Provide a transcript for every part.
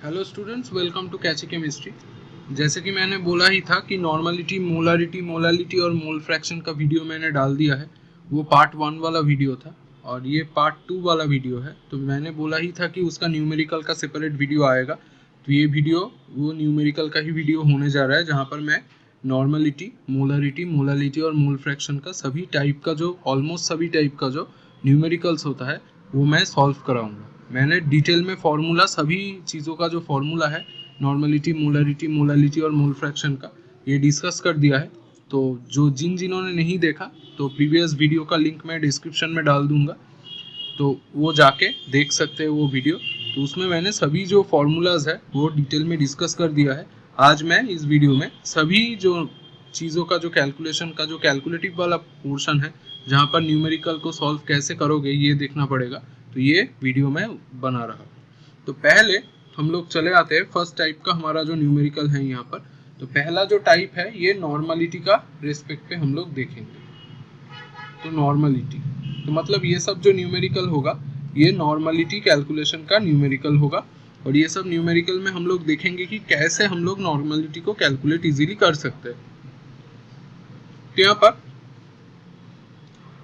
Hello students, welcome to catchy chemistry. जैसे कि मैंने बोला ही था कि नॉर्मलिटी, मोलारिटी, मोलालिटी और मोल फ्रैक्शन का वीडियो मैंने डाल दिया है। वो पार्ट 1 वाला वीडियो था और ये पार्ट 2 वाला वीडियो है। तो मैंने बोला ही था कि उसका न्यूमेरिकल का सेपरेट वीडियो आएगा। तो ये वीडियो वो न्यूमेरिकल का ही वीडियो होने जा रहा है, जहाँ पर मैं नॉर्मलिटी, मोलारिटी, मोलालिटी और मोल फ्रैक्शन का सभी टाइप का जो ऑलमोस्ट सभी टाइप का जो न्यूमेरिकल्स होता है वो मैं सॉल्व कराऊंगा। मैंने डिटेल में फॉर्मूला, सभी चीज़ों का जो फॉर्मूला है नॉर्मलिटी, मोलारिटी, मोलालिटी और मोल फ्रैक्शन का, ये डिस्कस कर दिया है। तो जो जिन्होंने नहीं देखा तो प्रीवियस वीडियो का लिंक मैं डिस्क्रिप्शन में डाल दूंगा, तो वो जाके देख सकते हैं वो वीडियो। तो उसमें मैंने सभी जो फॉर्मूलाज है वो डिटेल में डिस्कस कर दिया है। आज मैं इस वीडियो में सभी जो चीज़ों का जो कैलकुलेशन का जो कैलकुलेटिव वाला पोर्शन है, जहाँ पर न्यूमेरिकल को सॉल्व कैसे करोगे ये देखना पड़ेगा, तो ये वीडियो मैं बना रहा हूँ। तो पहले हम लोग चले आते हैं फर्स्ट टाइप का हमारा जो न्यूमेरिकल है यहाँ पर। तो पहला जो टाइप है ये नॉर्मलिटी का रेस्पेक्ट पे हम लोग देखेंगे। तो नॉर्मलिटी तो मतलब ये सब जो न्यूमेरिकल होगा ये नॉर्मलिटी कैलकुलेशन का न्यूमेरिकल होगा। और ये सब न्यूमेरिकल में हम लोग देखेंगे कि कैसे हम लोग नॉर्मलिटी को कैलकुलेट इजीली कर सकते हैं। तो यहाँ पर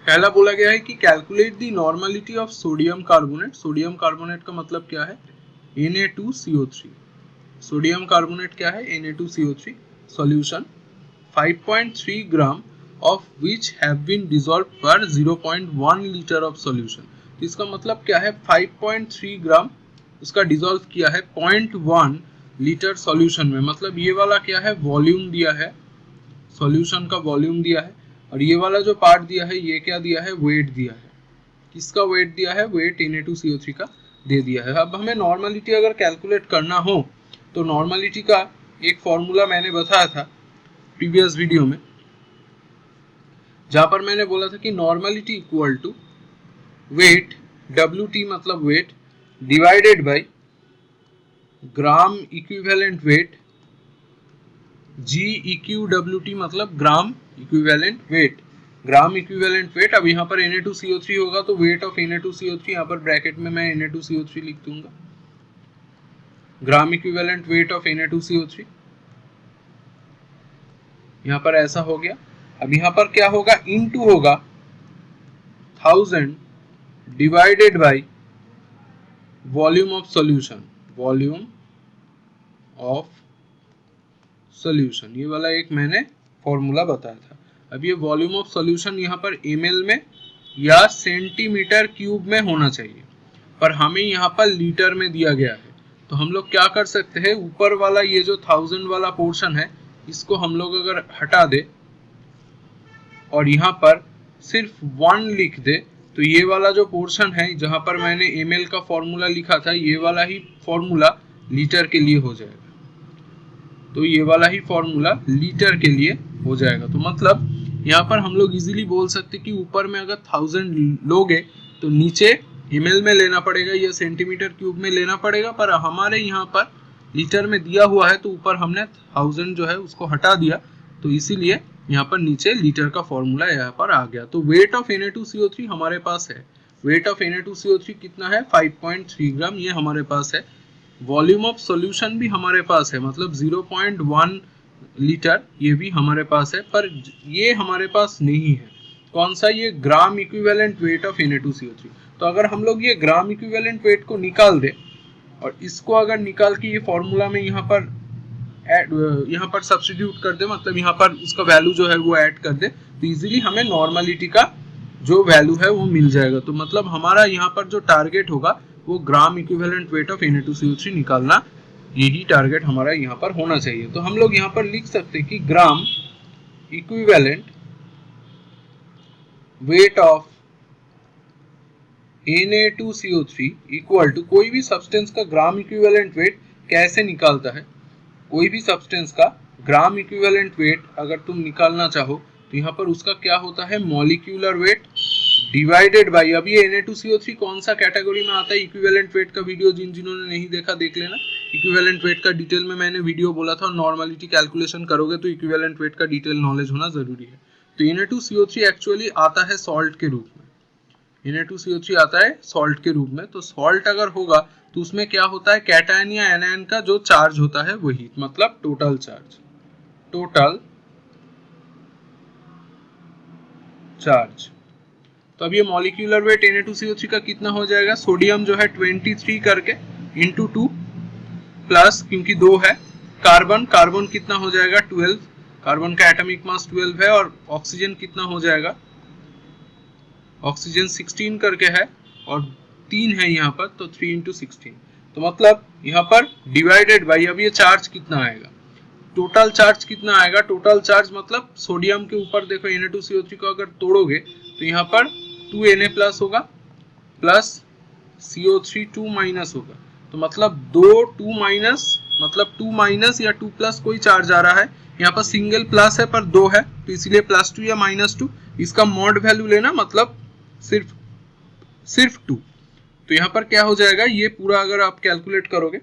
पहला बोला गया है कि calculate the normality of sodium carbonate. Sodium carbonate का मतलब क्या है? Na2CO3। सोडियम कार्बोनेट क्या है? Na2CO3 solution 5.3 gram of which have been dissolved per 0.1 litre of solution. तो इसका मतलब क्या है? 5.3 ग्राम उसका डिसॉल्व किया है 0.1 लीटर सॉल्यूशन में। मतलब ये वाला क्या है? वॉल्यूम दिया है, सॉल्यूशन का वॉल्यूम दिया है। और ये वाला जो पार्ट दिया है ये क्या दिया है? वेट दिया है। किसका वेट दिया है? वेट Na2CO3 का दे दिया है। अब हमें नॉर्मलिटी अगर कैलकुलेट करना हो तो नॉर्मलिटी का एक फॉर्मूला मैंने बताया था प्रीवियस वीडियो में, जहां पर मैंने बोला था कि normality equal to weight, WT मतलब weight, divided by gram equivalent weight, GEQWT मतलब gram equivalent weight, gram equivalent weight. अब यहाँ पर Na2CO3 होगा तो वेट ऑफ Na2CO3, यहाँ पर ब्रैकेट में मैं Na2CO3 लिख दूंगा, ग्राम इक्विवेलेंट वेट ऑफ Na2CO3। यहाँ पर ऐसा हो गया। अब यहाँ पर क्या होगा? इनटू होगा 1000 divided by volume of solution, volume of solution. ये वाला एक मैंने फॉर्मूला बताया था। अब ये वॉल्यूम ऑफ सॉल्यूशन यहाँ पर ml में या सेंटीमीटर क्यूब में होना चाहिए, पर हमें यहाँ पर लीटर में दिया गया है। तो हम लोग क्या कर सकते हैं? ऊपर वाला ये जो 1000 वाला पोर्शन है इसको हम लोग अगर हटा दे और यहाँ पर सिर्फ 1 लिख दे तो ये वाला जो पोर्शन है जहाँ पर मैंने ml का फॉर्मूला लिखा था ये वाला ही फॉर्मूला लीटर के लिए हो जाएगा। तो ये वाला ही फॉर्मूला लीटर के लिए हो जाएगा। तो मतलब यहाँ पर हम लोग इजीली बोल सकते कि ऊपर में अगर 1000 लोगे तो नीचे ml में लेना पड़ेगा या सेंटीमीटर क्यूब में लेना पड़ेगा, पर हमारे यहाँ पर लीटर में दिया हुआ है तो ऊपर हमने 1000 जो है उसको हटा दिया, तो इसीलिए यहाँ पर नीचे लीटर का फॉर्मूला यहाँ पर आ गया। तो वेट ऑफ Na2CO3 हमारे पास है। वेट ऑफ Na2CO3 कितना है? 5.3 ग्राम, ये हमारे पास है। वॉल्यूम ऑफ सॉल्यूशन भी हमारे पास है, मतलब 0.1 लीटर, ये भी हमारे पास है। पर ये हमारे पास नहीं है। कौन सा? ये ग्राम इक्विवेलेंट वेट ऑफ Na2CO3। तो अगर हम लोग ये ग्राम इक्विवेलेंट वेट को निकाल दे और इसको अगर निकाल के ये फॉर्मूला में यहाँ पर सब्स्टिट्यूट कर दे, मतलब यहाँ पर उसका वैल्यू जो है वो ऐड कर दे, तो इजीली हमें नॉर्मलिटी का जो वैल्यू है वो मिल जाएगा। तो मतलब हमारा यहाँ पर जो टारगेट होगा वो ग्राम इक्विवेलेंट वेट ऑफ Na2CO3 निकालना, यही टारगेट हमारा यहाँ पर होना चाहिए। तो हम लोग यहाँ पर लिख सकते हैं कि gram equivalent weight of Na2CO3 equal to, कोई भी सब्सटेंस का ग्राम इक्विवेलेंट वेट कैसे निकालता है? कोई भी सब्सटेंस का ग्राम इक्विवेलेंट वेट अगर तुम निकालना चाहो तो यहाँ पर उसका क्या होता है? मॉलिक्यूलर वेट डिवाइडेड बाय, अब ये Na2CO3 कौन सा कैटेगरी में आता है? इक्विवेलेंट वेट का वीडियो जिन्होंने नहीं देखा देख लेना। इक्विवेलेंट वेट का डिटेल में मैंने वीडियो बोला था। नॉर्मलिटी कैलकुलेशन करोगे तो इक्विवेलेंट वेट का डिटेल नॉलेज होना जरूरी है। तो Na2CO3 एक्चुअली आता है सॉल्ट के रूप में। Na2CO3 आता है सॉल्ट के रूप में, तो सॉल्ट अगर होगा तो उसमें क्या होता है, कैटायन या एनायन का जो चार्ज होता है वही, मतलब टोटल चार्ज, टोटल चार्ज। तो अब ये मॉलिक्यूलर वेट Na2CO3 का कितना हो जाएगा, सोडियम जो है 23 करके इंटू 2 प्लस, क्योंकि 2 है, कार्बन, कार्बन कितना हो जाएगा 12, कार्बन का एटॉमिक मास 12 है, और ऑक्सीजन कितना हो जाएगा, ऑक्सीजन 16 करके है और 3 है यहाँ पर, तो 3 इंटू 16, तो मतलब यहाँ पर डिवाइडेड बाई, अब ये चार्ज कितना आएगा, टोटल चार्ज कितना आएगा, टोटल चार्ज मतलब सोडियम के ऊपर देखो Na2CO3 को अगर तोड़ोगे तो यहाँ पर 2Na प्लस होगा प्लस CO3 2 माइनस होगा, तो मतलब 2 माइनस, मतलब 2 माइनस या 2 प्लस कोई चार्ज आ रहा है, यहाँ पर सिंगल प्लस है पर 2 है, तो इसलिए +2 या -2, इसका मॉड वैल्यू लेना, मतलब सिर्फ 2, तो यहाँ पर क्या हो जाएगा, ये पूरा अगर आप कैलकुलेट करोगे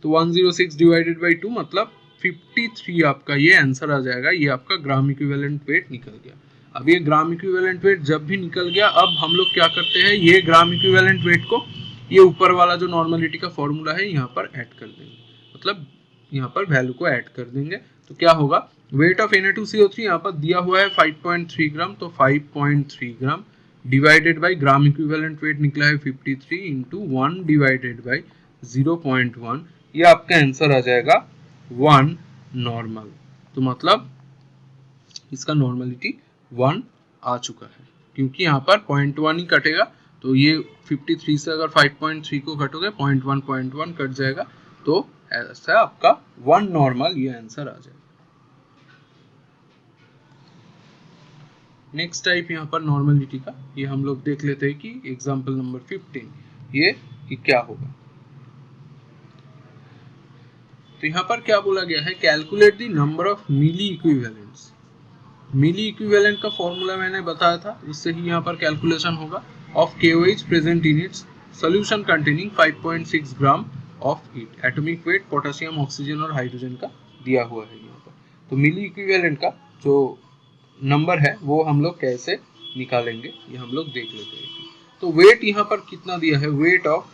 तो 106 डिवाइडेड बाई 2 मतलब 53 आपका ये आंसर आ जाएगा। ये आपका ग्राम इक्विवेलेंट वेट निकल गया। अब ये ग्राम इक्विवेलेंट वेट जब भी निकल गया, अब हम लोग क्या करते हैं, ये ग्राम इक्विवेलेंट वेट को ये ऊपर वाला जो नॉर्मलिटी का फॉर्मूला है यहाँ पर ऐड कर देंगे, मतलब यहाँ पर वैल्यू को ऐड कर देंगे, तो क्या होगा, वेट ऑफ Na2CO3 यहाँ पर दिया हुआ है 5.3 ग्राम, तो 5.3 gram divided by gram equivalent wait निकला है 53 इंटू 1 डिवाइडेड बाई 0.1, ये आपका आंसर आ जाएगा 1 नॉर्मल, तो मतलब इसका नॉर्मलिटी 1 आ चुका है, क्योंकि यहाँ पर 0.1 ही कटेगा, तो ये 53 से अगर 5.3 को कटोगे 0.1 कट जाएगा, तो ऐसा आपका 1 नॉर्मल ये आंसर आ जाएगा। नेक्स्ट टाइप यहाँ पर नॉर्मलिटी का, ये हम लोग देख लेते हैं कि एग्जाम्पल नंबर 15 ये कि क्या होगा। तो यहाँ पर क्या बोला गया है, calculate the number of milliequivalents. Milliequivalent का फॉर्मूला मैंने बताया था, उससे ही यहाँ पर कैलकुलेशन होगा, of KOH present in its solution containing 5.6 gram of it, atomic weight potassium, oxygen और हाइड्रोजन का दिया हुआ है यहाँ पर। तो मिली इक्विवेलेंट का जो नंबर है वो हम लोग कैसे निकालेंगे ये हम लोग देख लेते हैं। तो वेट यहाँ पर कितना दिया है, वेट ऑफ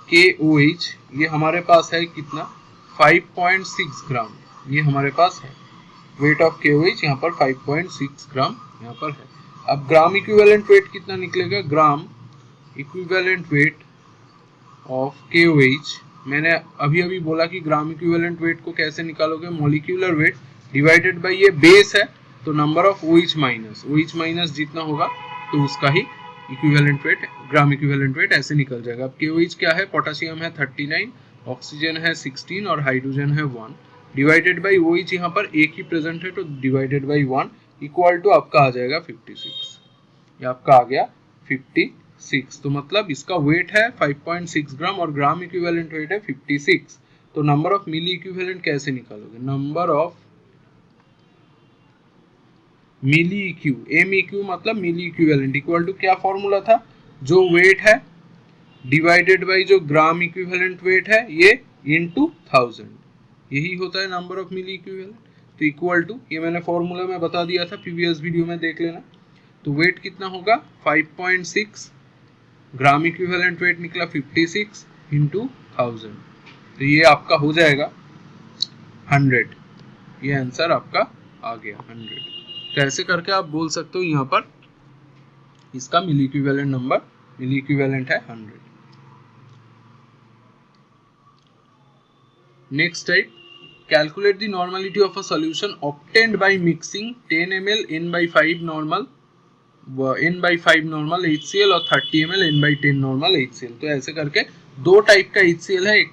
KOH ये हमारे पास है कितना, 5.6 ग्राम, ये हमारे पास है वेट ऑफ KOH यहाँ पर 5.6 ग्राम यहाँ पर है। अब ग्राम इक्विवेलेंट वेट कितना निकलेगा, ग्राम इक्विवेलेंट वेट ऑफ KOH, मैंने अभी बोला कि ग्राम इक्विवेलेंट वेट को कैसे निकालोगे, मॉलिक्यूलर वेट डिवाइडेड बाय ये बेस है, तो नंबर ऑफ OH माइनस जितना होगा तो उसका ही equivalent weight, gram equivalent weight ऐसे निकल जाएगा। अब KOH क्या है, पोटेशियम है 39, ऑक्सीजन है 16 और हाइड्रोजन है 1, डिवाइडेड बाई OH यहाँ पर एक ही प्रेजेंट है, तो डिवाइडेड बाई 1 इक्वल टू आपका आ जाएगा 56, ये आपका आ गया 56, तो मतलब इसका वेट है 5.6 ग्राम और ग्राम इक्विवेलेंट वेट है 56, तो नंबर ऑफ मिली इक्विवेलेंट कैसे निकालोगे, नंबर ऑफ मिली इक्यू, MEQ मतलब मिली इक्विवेलेंट इक्वल टू क्या फॉर्मूला था, जो वेट है डिवाइडेड बाई जो ग्राम इक्विवेलेंट वेट है ये इनटू 1000, यही होता है नंबर ऑफ मिली इक्विवेलेंट, तो इक्वल टू, ये मैंने फॉर्मूला में बता दिया था प्रीवियस वीडियो में, देख लेना। तो वेट कितना होगा 5.6, ग्राम इक्विवेलेंट वेट निकला 56 इंटू 1000, तो ये आपका हो जाएगा 100, ये आंसर आपका आ गया 100। तो ऐसे करके आप बोल सकते हो यहाँ पर इसका मिली इक्विवेलेंट नंबर, मिली इक्विवेलेंट है 100। Next type, calculate the normality of a solution obtained by mixing 10 ml N/5 normal N/5 normal HCl और 30 ml N/10 नॉर्मल HCl। तो ऐसे करके दो टाइप का HCl है, एक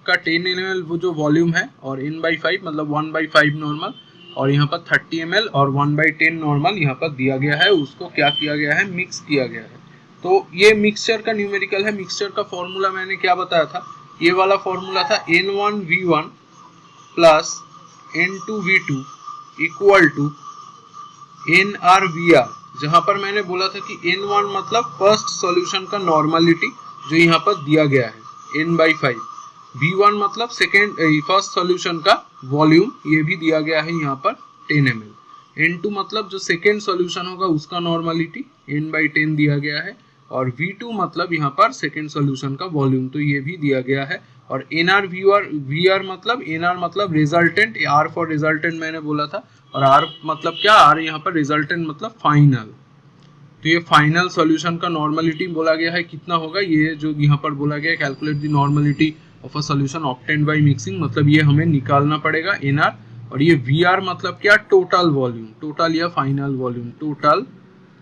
का 10 ml वो जो वॉल्यूम है और N/5 मतलब 1/5 नॉर्मल, और यहाँ पर 30 ml और 1/10 नॉर्मल यहाँ पर दिया गया है, उसको क्या किया गया है, मिक्स किया गया है। तो ये मिक्सचर का न्यूमेरिकल है, मिक्सचर का फॉर्मूला मैंने क्या बताया था, ये वाला फॉर्मूला था N1V1 plus N2V2 equal to NRVR, जहां पर मैंने बोला था कि N1 मतलब फर्स्ट सॉल्यूशन का नॉर्मलिटी जो यहाँ पर दिया गया है N/5, V1 मतलब सेकेंड फर्स्ट सॉल्यूशन का वॉल्यूम, ये भी दिया गया है यहाँ पर 10 ml, N2 मतलब जो सेकेंड सॉल्यूशन होगा उसका नॉर्मलिटी n/10 दिया गया है, और V2 मतलब यहाँ पर सेकेंड सॉल्यूशन का वॉल्यूम, तो ये भी दिया गया है। और NR VR मतलब NR मतलब रिजल्टेंट, R फॉर रिजल्टेंट मैंने बोला था, और R मतलब क्या, R यहाँ पर रिजल्टेंट मतलब फाइनल। तो ये फाइनल सॉल्यूशन का नॉर्मलिटी बोला गया है कितना होगा, ये जो यहाँ पर बोला गया है calculate the normality of a solution obtained by mixing, मतलब ये हमें निकालना पड़ेगा NR। और ये VR मतलब क्या, टोटल वॉल्यूम, टोटल या फाइनल वॉल्यूम, टोटल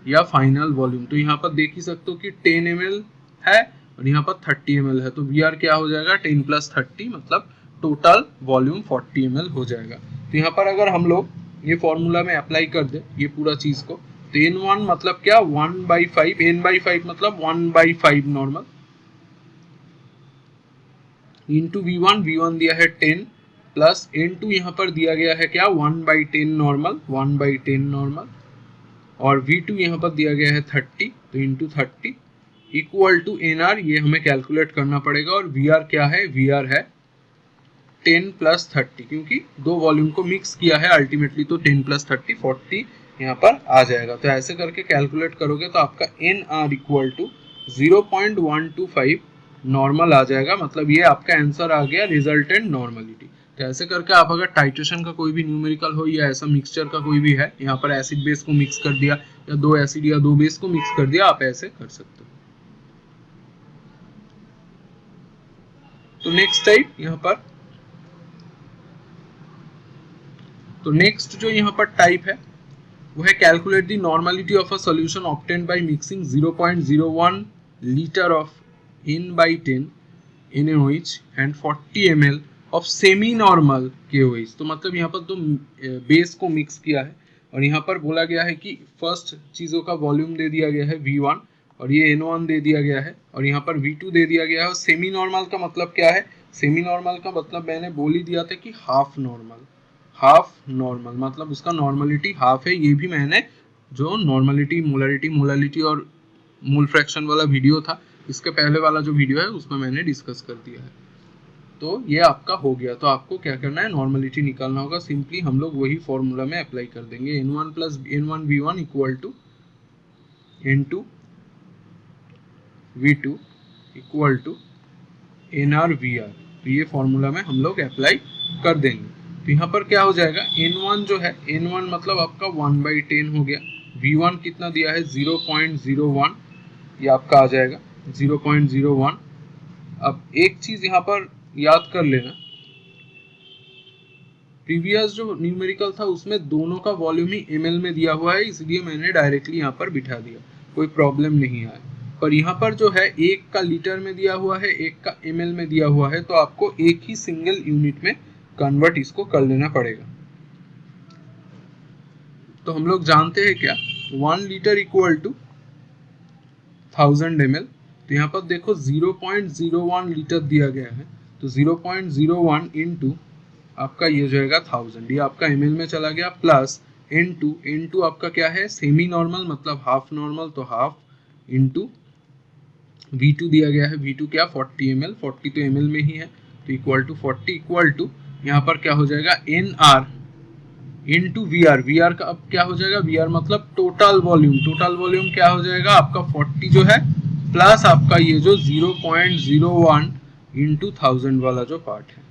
या फाइनल वॉल्यूम। तो यहाँ पर देख ही सकते हो कि 10 ml है और यहाँ पर 30 ml है, तो VR क्या हो जाएगा 10 + 30 मतलब टोटल वॉल्यूम 40 ml हो जाएगा। तो यहाँ पर अगर हम लोग ये फॉर्मूला में अप्लाई कर दे ये पूरा चीज को, तो N1 मतलब क्या 1/5, n/5 मतलब 1/5 नॉर्मल, इंटू V1 दिया है 10 प्लस N2 यहाँ पर दिया गया है क्या 1/10 नॉर्मल, 1/10 नॉर्मल, और V2 यहाँ पर दिया गया है 30, तो इंटू 30 इक्वल टू NR, ये हमें कैलकुलेट करना पड़ेगा। और VR क्या है, VR है 10 + 30, क्योंकि दो वॉल्यूम को मिक्स किया है अल्टीमेटली, तो 10 + 30 40 यहाँ पर आ जाएगा। तो ऐसे करके कैलकुलेट करोगे तो आपका NR इक्वल टू 0.125 नॉर्मल आ जाएगा, मतलब ये आपका आंसर आ गया रिजल्टेंट नॉर्मलिटी। तो ऐसे करके आप अगर टाइट्रेशन का कोई भी न्यूमेरिकल हो या ऐसा मिक्सचर का कोई भी है, यहाँ पर एसिड बेस को मिक्स कर दिया या दो एसिड या दो बेस को मिक्स कर दिया, आप ऐसे कर सकते हो। तो नेक्स्ट टाइप यहाँ पर, तो नेक्स्ट जो यहाँ पर टाइप है वो है calculate the normality of a solution obtained by mixing 0.01 litre of n/10 NaOH and 40 ml of semi normal KOH। तो मतलब यहाँ पर तो बेस को मिक्स किया है और यहाँ पर बोला गया है कि फर्स्ट चीज़ों का वॉल्यूम दे दिया गया है V1 और ये N1 दे दिया गया है और यहाँ पर V2 दे दिया गया है। और सेमी नॉर्मल का मतलब क्या है, सेमी नॉर्मल का मतलब मैंने बोल ही दिया था कि हाफ नॉर्मल, हाफ नॉर्मल मतलब उसका नॉर्मलिटी हाफ है। ये भी मैंने जो नॉर्मलिटी मोलारिटी और मोल फ्रैक्शन वाला वीडियो था, इसके पहले वाला जो वीडियो है उसमें मैंने डिस्कस कर दिया है। तो ये आपका हो गया। तो आपको क्या करना है, नॉर्मलिटी निकालना होगा। सिंपली हम लोग वही फॉर्मूला में अप्लाई कर देंगे, N1 + N1V1 equal to N2 V2 equal to NR VR। तो ये फॉर्मूला में हम लोग अप्लाई कर देंगे। तो यहाँ पर क्या हो जाएगा, N1 जो है, N1 मतलब आपका 1/10 हो गया, V1 कितना दिया है 0.01, ये आपका आ जाएगा 0.01। अब एक चीज यहाँ पर याद कर लेना, प्रीवियस जो न्यूमेरिकल था उसमें दोनों का वॉल्यूम ही ml में दिया हुआ है, इसलिए मैंने डायरेक्टली यहाँ पर बिठा दिया, कोई प्रॉब्लम नहीं आया। पर यहाँ पर जो है एक का लीटर में दिया हुआ है, एक का ml में दिया हुआ है, तो आपको एक ही सिंगल यूनिट में कन्वर्ट इसको कर लेना पड़ेगा। तो हम लोग जानते हैं क्या, 1 लीटर इक्वल टू 1000 ml। तो यहाँ पर देखो 0.01 लीटर दिया गया है, तो 0.01 इंटू आपका ये हो जाएगा 1000, ये आपका ml में चला गया, प्लस N2 आपका क्या है सेमी नॉर्मल मतलब हाफ नॉर्मल, तो हाफ इंटू V2 दिया गया है, V2 क्या 40 ml, 40 तो ml में ही है, तो इक्वल टू 40 इक्वल टू यहाँ पर क्या हो जाएगा NR इंटू VR का अब क्या हो जाएगा, VR मतलब टोटल वॉल्यूम क्या हो जाएगा आपका 40 जो है, प्लस आपका ये जो 0.01 इंटू 1000 वाला जो पार्ट है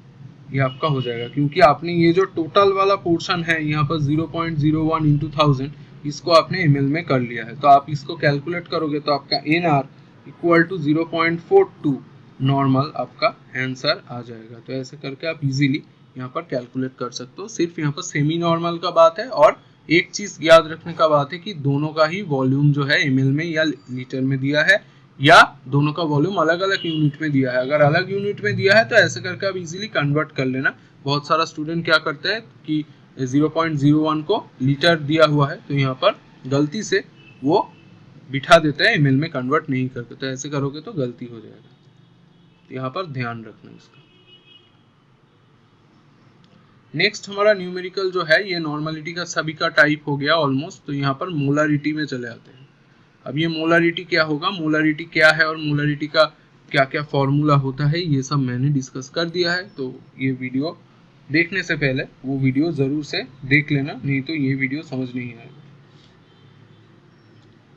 ये आपका हो जाएगा, क्योंकि आपने ये जो टोटल वाला पोर्शन है यहाँ पर 0.01 इंटू 1000 इसको आपने ml में कर लिया है। तो आप इसको कैलकुलेट करोगे तो आपका NR इक्वल टू 0.42 नॉर्मल आपका आंसर आ जाएगा। तो ऐसे करके आप इजीली यहाँ पर कैलकुलेट कर सकते हो। सिर्फ यहाँ पर सेमी नॉर्मल का बात है, और एक चीज याद रखने का बात है कि दोनों का ही वॉल्यूम जो है ml में या लीटर में दिया है, या दोनों का वॉल्यूम अलग अलग यूनिट में दिया है। अगर अलग यूनिट में दिया है तो ऐसे करके आप इजीली कन्वर्ट कर लेना। बहुत सारा स्टूडेंट क्या करता है कि 0.01 को लीटर दिया हुआ है तो यहाँ पर गलती से वो बिठा देते हैं, ml में कन्वर्ट नहीं करते, तो ऐसे करोगे तो गलती हो जाएगा। तो यहाँ पर ध्यान रखना इसका। नेक्स्ट हमारा न्यूमेरिकल जो है, ये नॉर्मलिटी का सभी का टाइप हो गया ऑलमोस्ट। तो यहाँ पर मोलारिटी में चले आते हैं। अब ये मोलारिटी क्या होगा, मोलारिटी क्या है और मोलारिटी का क्या क्या फॉर्मूला होता है, ये सब मैंने डिस्कस कर दिया है। तो ये वीडियो देखने से पहले वो वीडियो जरूर से देख लेना, नहीं तो ये वीडियो समझ नहीं आएगा।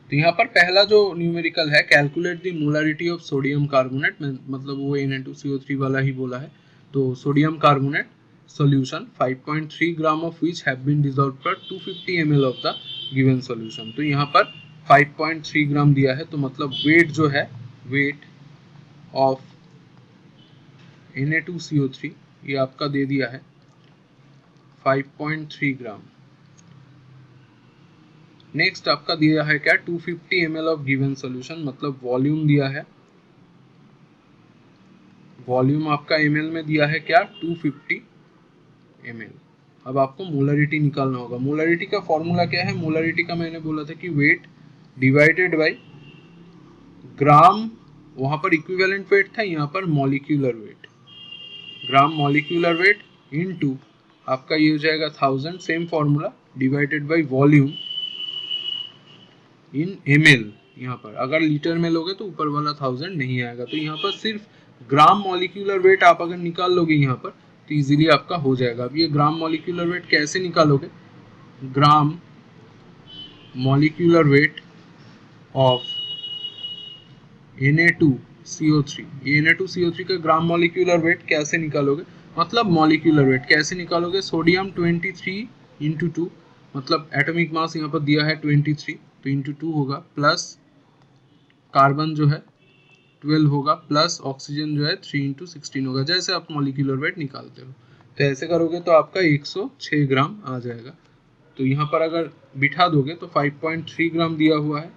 तो यहाँ पर पहला जो न्यूमेरिकल है, calculate the molarity of sodium carbonate, मतलब वो Na2CO3 वाला ही बोला है। तो sodium carbonate solution 5.3 gram of which have been dissolved per 250 ml of the given solution. तो यहाँ पर 5.3 ग्राम दिया है, तो मतलब वेट जो है, वेट ऑफ Na2CO3 ये आपका दे दिया है 5.3 ग्राम। नेक्स्ट आपका दिया है क्या, 250 ml ऑफ गिवन सॉल्यूशन, मतलब वॉल्यूम दिया है, वॉल्यूम आपका ml में दिया है क्या, 250 ml। अब आपको मोलरिटी निकालना होगा। मोलरिटी का फॉर्मूला क्या है, मोलरिटी का मैंने बोला था कि वेट डिवाइडेड बाय ग्राम, वहां पर इक्विवेलेंट वेट था, यहाँ पर मॉलिक्यूलर वेट, ग्राम मॉलिक्यूलर वेट इनटू आपका ये हो जाएगा 1000, same formula, divided by volume in ml। यहाँ पर अगर लीटर में लोगे तो ऊपर वाला 1000 नहीं आएगा। तो यहाँ पर सिर्फ ग्राम मॉलिक्यूलर वेट आप अगर निकाल लोगे यहाँ पर तो इजीली आपका हो जाएगा। अब ये ग्राम मॉलिक्यूलर वेट कैसे निकालोगे, ग्राम मॉलिक्यूलर वेट ऑफ Na2CO3, ये Na2CO3 का ग्राम मॉलिक्यूलर वेट कैसे निकालोगे, मतलब मॉलिक्यूलर वेट कैसे निकालोगे, सोडियम 23 इंटू 2, मतलब एटॉमिक मास यहाँ पर दिया है 23, तो इंटू 2 होगा, प्लस कार्बन जो है 12 होगा, प्लस ऑक्सीजन जो है 3 इंटू 16 होगा। जैसे आप मॉलिक्यूलर वेट निकालते हो तो ऐसे करोगे तो आपका 106 ग्राम आ जाएगा। तो यहाँ पर अगर बिठा दोगे तो 5.3 ग्राम दिया हुआ है,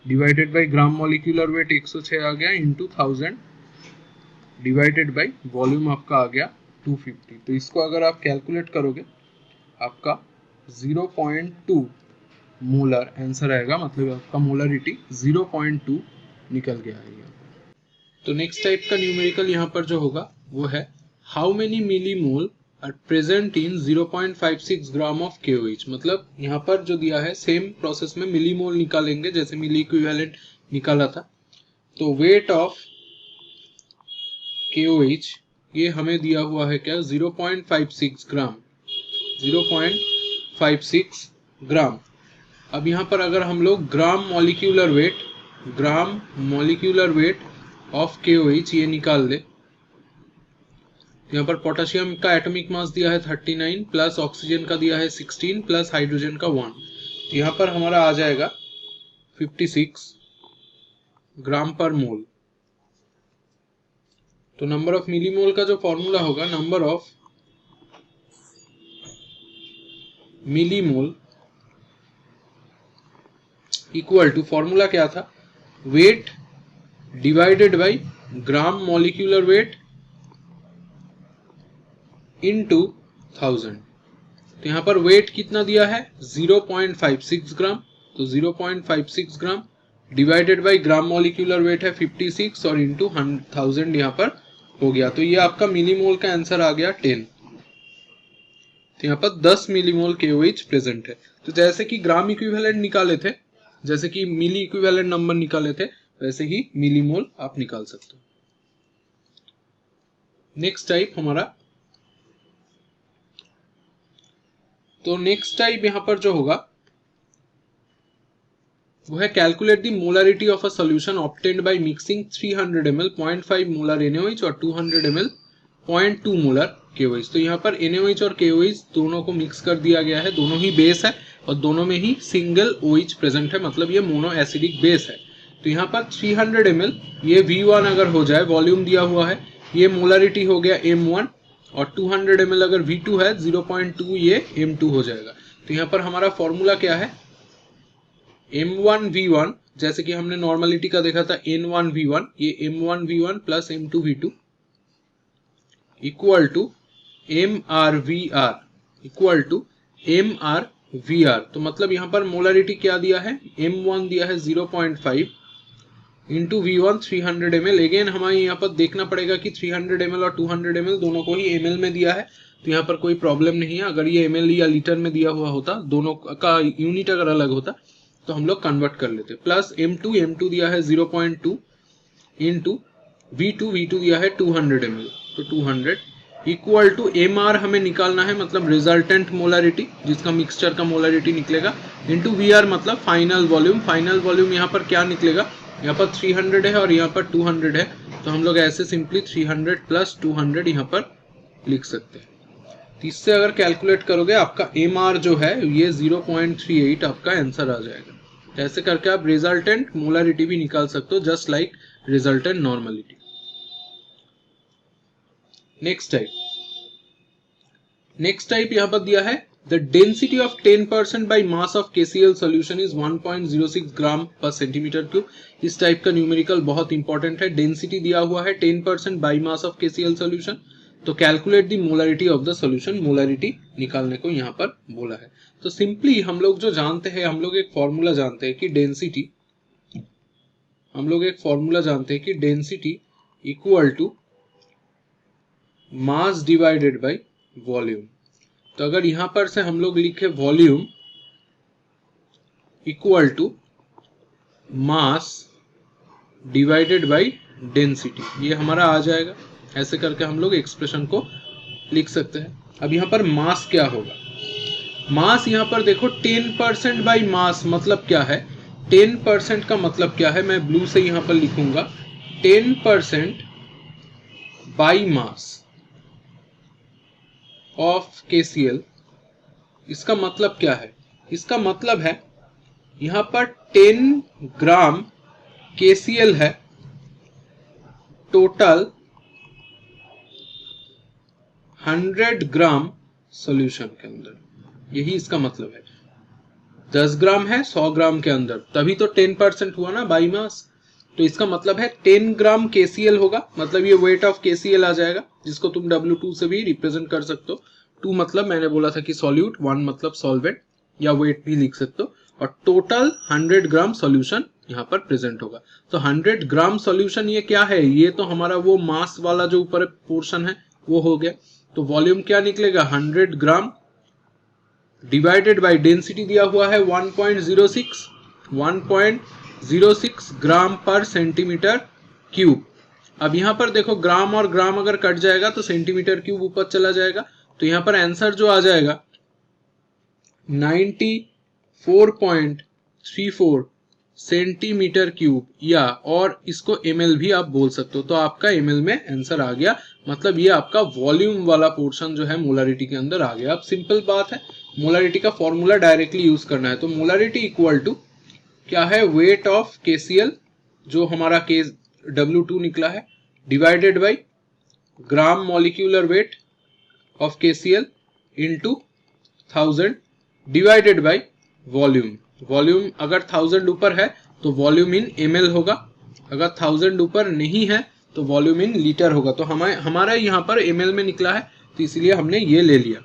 divided by gram molecular wait 106 आ गया, इंटू 1000 डिवाइडेड बाई वॉल्यूम आपका आ गया 250। तो इसको अगर आप कैलकुलेट करोगे आपका 0.2 मोलर आंसर आएगा, मतलब आपका मोलरिटी 0.2 निकल गया है यहाँ पर। तो नेक्स्ट टाइप का न्यूमेरिकल यहाँ पर जो होगा वो है how many millimole are present in 0.56 gram of KOH। मतलब यहाँ पर जो दिया है सेम प्रोसेस में मिलीमोल निकालेंगे जैसे मिली इक्विवेलेंट निकाला था। तो वेट ऑफ KOH ये हमें दिया हुआ है क्या, 0.56 ग्राम, 0.56 ग्राम। अब यहाँ पर अगर हम लोग ग्राम मॉलिक्यूलर वेट ऑफ KOH ये निकाल ले, यहाँ पर पोटेशियम का एटॉमिक मास दिया है 39, प्लस ऑक्सीजन का दिया है 16, प्लस हाइड्रोजन का 1, तो यहाँ पर हमारा आ जाएगा 56 ग्राम पर मोल। तो नंबर ऑफ मिलीमोल का जो फॉर्मूला होगा, number of millimole equal to, formula क्या था, weight divided by gram molecular weight into 1000। तो यहाँ पर वेट कितना दिया है 0.56 ग्राम, तो 0.56 gram divided by gram molecular wait है 56 और इंटू 1000 यहाँ पर हो गया। तो ये आपका मिलीमोल का आंसर आ गया 10। तो यहाँ पर 10 मिलीमोल KOH प्रेजेंट है। तो जैसे कि ग्राम इक्विवेलेंट निकाले थे, जैसे कि मिली इक्विवेलेंट नंबर निकाले थे, वैसे ही मिलीमोल आप निकाल सकते हो। नेक्स्ट टाइप हमारा, तो नेक्स्ट टाइप यहां पर जो होगा वो है calculate the molarity of a solution obtained by mixing 300 ml 0.5 molar NaOH और 200 ml 0.2 मोलर KOH। तो यहाँ पर NaOH और KOH दोनों को मिक्स कर दिया गया है, दोनों ही बेस है और दोनों में ही सिंगल OH प्रेजेंट है, मतलब ये मोनो एसिडिक बेस है। तो यहाँ पर 300 ml ये V1 अगर हो जाए, वॉल्यूम दिया हुआ है, ये मोलरिटी हो गया M1, और 200 ml अगर V2 है 0.2, ये M2 हो जाएगा। तो यहाँ पर हमारा फॉर्मूला क्या है, M1V1, जैसे कि हमने नॉर्मलिटी का देखा था N1V1, ये M1V1 plus M2V2 equal to MRVR equal to MRVR। तो मतलब यहाँ पर मोलरिटी क्या दिया है, M1 दिया है 0.5 इंटू V1 300 ml। अगेन हमें यहाँ पर देखना पड़ेगा कि 300 ml और 200 ml दोनों को ही ml में दिया है, तो यहाँ पर कोई प्रॉब्लम नहीं है। अगर ये ml या लीटर में दिया हुआ होता, दोनों का यूनिट अगर अलग होता तो हम लोग कन्वर्ट कर लेते। प्लस M2 दिया है 0.2 इंटू V2 दिया है 200 ml, तो 200 इक्वल टू MR हमें निकालना है, मतलब रिजल्टेंट मोलारिटी जिसका मिक्सचर का मोलारिटी निकलेगा, इंटू VR मतलब फाइनल वॉल्यूम। फाइनल वॉल्यूम यहाँ पर क्या निकलेगा, यहाँ पर 300 है और यहाँ पर 200 है, तो हम लोग ऐसे सिंपली 300 प्लस 200 यहाँ पर लिख सकते हैं। तो इससे अगर कैलकुलेट करोगे आपका MR जो है ये 0.38 आपका आंसर आ जाएगा। तो ऐसे करके आप रिजल्टेंट मोलारिटी भी निकाल सकते हो, just like resultant normality. Next type यहां पर दिया है, the density of 10% by mass of KCl solution is 1.06 gram per centimetre cube. इस टाइप का न्यूमेरिकल बहुत इंपॉर्टेंट है। डेंसिटी दिया हुआ है 10% by mass of KCl solution, तो calculate the molarity of the solution, molarity निकालने को यहाँ पर बोला है। तो सिंपली हम लोग जो जानते हैं, हम लोग एक फॉर्मूला जानते हैं कि density equal to mass divided by volume. तो अगर यहां पर से हम लोग लिखे volume equal to mass divided by density, ये हमारा आ जाएगा। ऐसे करके हम लोग एक्सप्रेशन को लिख सकते हैं। अब यहाँ पर मास क्या होगा, मास यहाँ पर देखो 10% बाई मास मतलब क्या है, 10% का मतलब क्या है, मैं ब्लू से यहाँ पर लिखूंगा 10% बाई मास ऑफ KCl। इसका मतलब क्या है, इसका मतलब है यहां पर 10 ग्राम KCl है टोटल 100 ग्राम सॉल्यूशन के अंदर, यही इसका मतलब है। 10 ग्राम है 100 ग्राम के अंदर, तभी तो 10% हुआ ना बाई मास। तो इसका मतलब है 10 ग्राम KCl होगा, मतलब ये वेट ऑफ KCl आ जाएगा, जिसको तुम W2 से भी रिप्रेजेंट कर सकते हो। 2 मतलब मैंने बोला था कि सॉल्यूट, 1 मतलब सॉल्वेंट या वेट भी लिख सकते हो, और टोटल 100 ग्राम सॉल्यूशन यहाँ पर प्रेजेंट होगा। तो 100 ग्राम सॉल्यूशन ये क्या है, ये तो हमारा वो मास वाला जो ऊपर पोर्शन है वो हो गया। तो वॉल्यूम क्या निकलेगा, 100 ग्राम डिवाइडेड बाय डेंसिटी दिया हुआ है 1.06 ग्राम पर सेंटीमीटर क्यूब। अब यहाँ पर देखो ग्राम और ग्राम अगर कट जाएगा तो सेंटीमीटर क्यूब ऊपर चला जाएगा, तो यहाँ पर आंसर जो आ जाएगा 94.34 सेंटीमीटर क्यूब, या और इसको ml भी आप बोल सकते हो। तो आपका ml में आंसर आ गया, मतलब ये आपका वॉल्यूम वाला पोर्शन जो है मोलारिटी के अंदर आ गया। अब सिंपल बात है, मोलारिटी का फॉर्मूला डायरेक्टली यूज करना है। तो मोलारिटी इक्वल टू क्या है, वेट ऑफ KCl जो हमारा W2 निकला है, divided by gram molecular weight of KCl into 1000 divided by volume. Volume अगर 1000 ऊपर है तो वॉल्यूम इन ml होगा, अगर 1000 ऊपर नहीं है तो वॉल्यूम इन लीटर होगा। तो हमारा यहाँ पर ml में निकला है, तो इसलिए हमने ये ले लिया।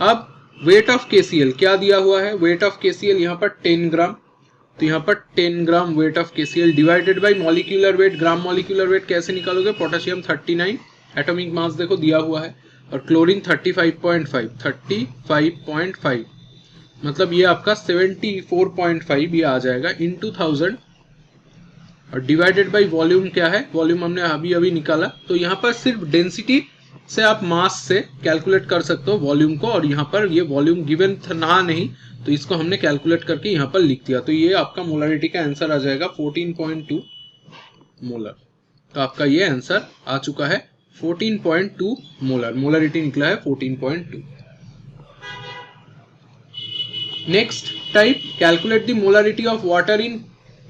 अब वेट ऑफ KCl क्या दिया हुआ है, वेट ऑफ KCl यहाँ पर 10 ग्राम, तो यहाँ पर 10 gram weight of KCl divided by molecular weight. Gram molecular wait कैसे निकालोगे, पोटेशियम 39, एटॉमिक मास देखो दिया हुआ है, और क्लोरीन 35.5, मतलब ये आपका 74.5 ये आ जाएगा इनटू 1000, और डिवाइडेड बाई वॉल्यूम क्या है, वॉल्यूम हमने अभी निकाला। तो यहाँ पर सिर्फ डेंसिटी से आप मास से कैलकुलेट कर सकते हो वॉल्यूम को, और यहाँ पर ये वॉल्यूम गिवन था नहीं, तो इसको हमने कैलकुलेट करके यहाँ पर लिख दिया। तो ये आपका मोलारिटी का आंसर आ जाएगा 14.2 मोलर। तो आपका ये आंसर आ चुका है 14.2 मोलर, मोलारिटी निकला है 14.2। Next type, calculate the molarity of water in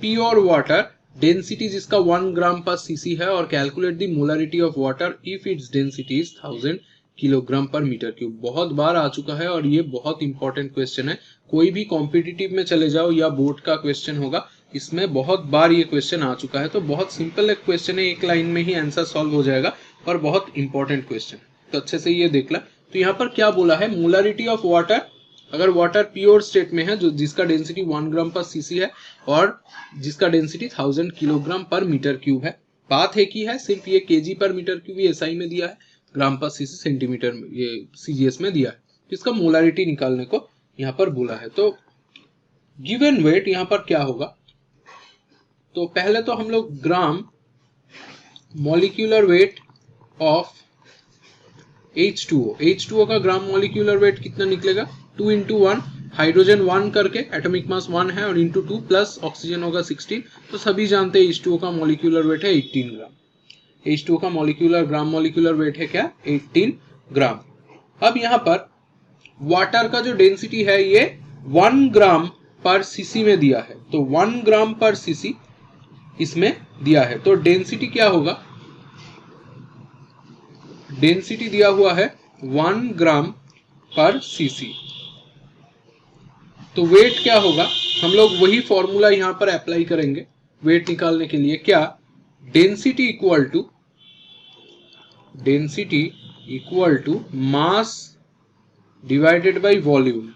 pure water, density जिसका 1 ग्राम पर सीसी है, और calculate the molarity of water if its density is 1000 kilogram पर मीटर क्यूब। बहुत बार आ चुका है और ये बहुत इंपॉर्टेंट क्वेश्चन है। कोई भी कॉम्पिटिटिव में चले जाओ या बोर्ड का क्वेश्चन होगा, इसमें बहुत बार ये क्वेश्चन आ चुका है। तो बहुत सिंपल एक क्वेश्चन है, एक लाइन में ही आंसर सॉल्व हो जाएगा, और बहुत इंपॉर्टेंट क्वेश्चन है, तो अच्छे से ये देख ला। तो यहाँ पर क्या बोला है, मोलारिटी ऑफ वाटर, अगर वाटर प्योर स्टेट में है जो जिसका डेंसिटी 1 ग्राम पर सीसी है और जिसका डेंसिटी 1000 किलोग्राम पर मीटर क्यूब है, बात है कि है सिर्फ ये केजी पर मीटर क्यूब एसआई में दिया है, ग्राम पर सीसी सेंटीमीटर में ये सीजीएस में दिया है, इसका मोलारिटी निकालने को यहाँ पर बोला है। तो गिवन वेट यहाँ पर क्या होगा, तो पहले तो हम लोग ग्राम मॉलिक्यूलर वेट ऑफ H2O का ग्राम मॉलिक्यूलर वेट कितना निकलेगा 2 into 1, हाइड्रोजन 1 करके एटॉमिक मास 1 है और इंटू 2 प्लस ऑक्सीजन होगा 16। तो सभी जानते हैं H2O का मॉलिक्यूलर वेट है 18 ग्राम। H2O का ग्राम मॉलिक्यूलर वेट है क्या 18 ग्राम। अब यहाँ पर वाटर का जो डेंसिटी है ये 1 ग्राम पर सीसी में दिया है, तो 1 ग्राम पर सीसी इसमें दिया है। तो डेंसिटी क्या होगा, डेंसिटी दिया हुआ है 1 ग्राम पर सीसी। तो वेट क्या होगा, हम लोग वही फॉर्मूला यहां पर अप्लाई करेंगे वेट निकालने के लिए। क्या, density equal to mass divided by volume,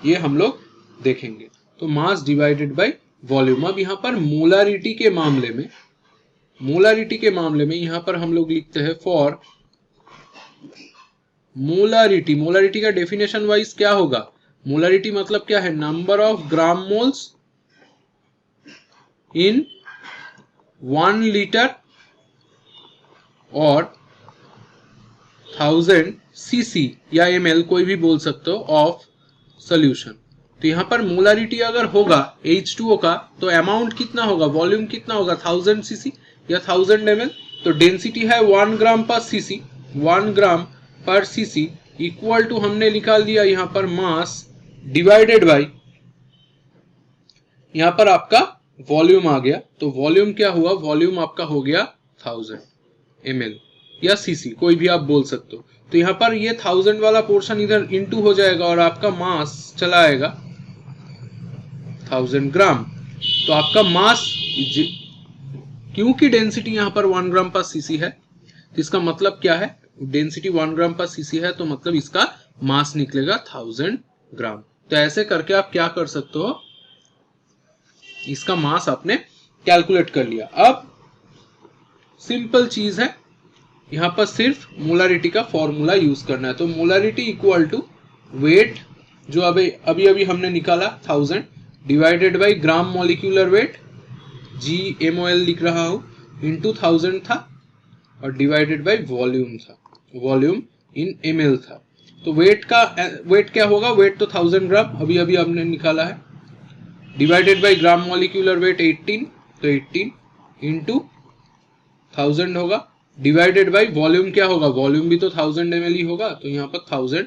ये हम लोग देखेंगे। तो मास डिवाइडेड बाय वॉल्यूम। अब यहां पर मोलारिटी के मामले में यहां पर हम लोग लिखते हैं फॉर मोलारिटी का डेफिनेशन वाइज क्या होगा, मोलारिटी मतलब क्या है, number of gram moles in 1 litre और 1000 सीसी या ml, कोई भी बोल सकते हो, ऑफ सोल्यूशन। तो यहां पर मोलारिटी अगर होगा H2O का तो अमाउंट कितना होगा, वॉल्यूम कितना होगा 1000 सीसी या 1000 ml। तो डेंसिटी है 1 ग्राम पर सीसी, 1 ग्राम पर सीसी इक्वल टू हमने निकाल दिया यहां पर मास डिवाइडेड बाय, यहां पर आपका वॉल्यूम आ गया। तो वॉल्यूम क्या हुआ, वॉल्यूम आपका हो गया 1000 ml या सीसी, कोई भी आप बोल सकते हो। तो यहां पर ये 1000 वाला पोर्शन इधर इनटू हो जाएगा और आपका मास चला आएगा 1000 ग्राम। तो आपका मास, क्योंकि डेंसिटी यहां पर 1 ग्राम पर सीसी है, तो इसका मतलब क्या है, डेंसिटी 1 ग्राम पर सीसी है तो मतलब इसका मास निकलेगा 1000 ग्राम। तो ऐसे करके आप क्या कर सकते हो, इसका मास आपने कैलकुलेट कर लिया। अब सिंपल चीज है, यहां पर सिर्फ मोलारिटी का फॉर्मूला यूज करना है। तो मोलारिटी इक्वल टू वेट, जो अभी हमने निकाला 1000 divided by gram molecular wait, GMOL लिख रहा हूं, इंटू 1000 था और डिवाइडेड बाय वॉल्यूम था, वॉल्यूम इन ml था। तो वेट क्या होगा, वेट तो 1000 ग्राम अभी हमने निकाला है, divided by gram molecular wait 18, तो 18 इंटू 1000 होगा, डिवाइडेड बाय वॉल्यूम क्या होगा, वॉल्यूम भी तो 1000 ml ही होगा, तो यहाँ पर 1000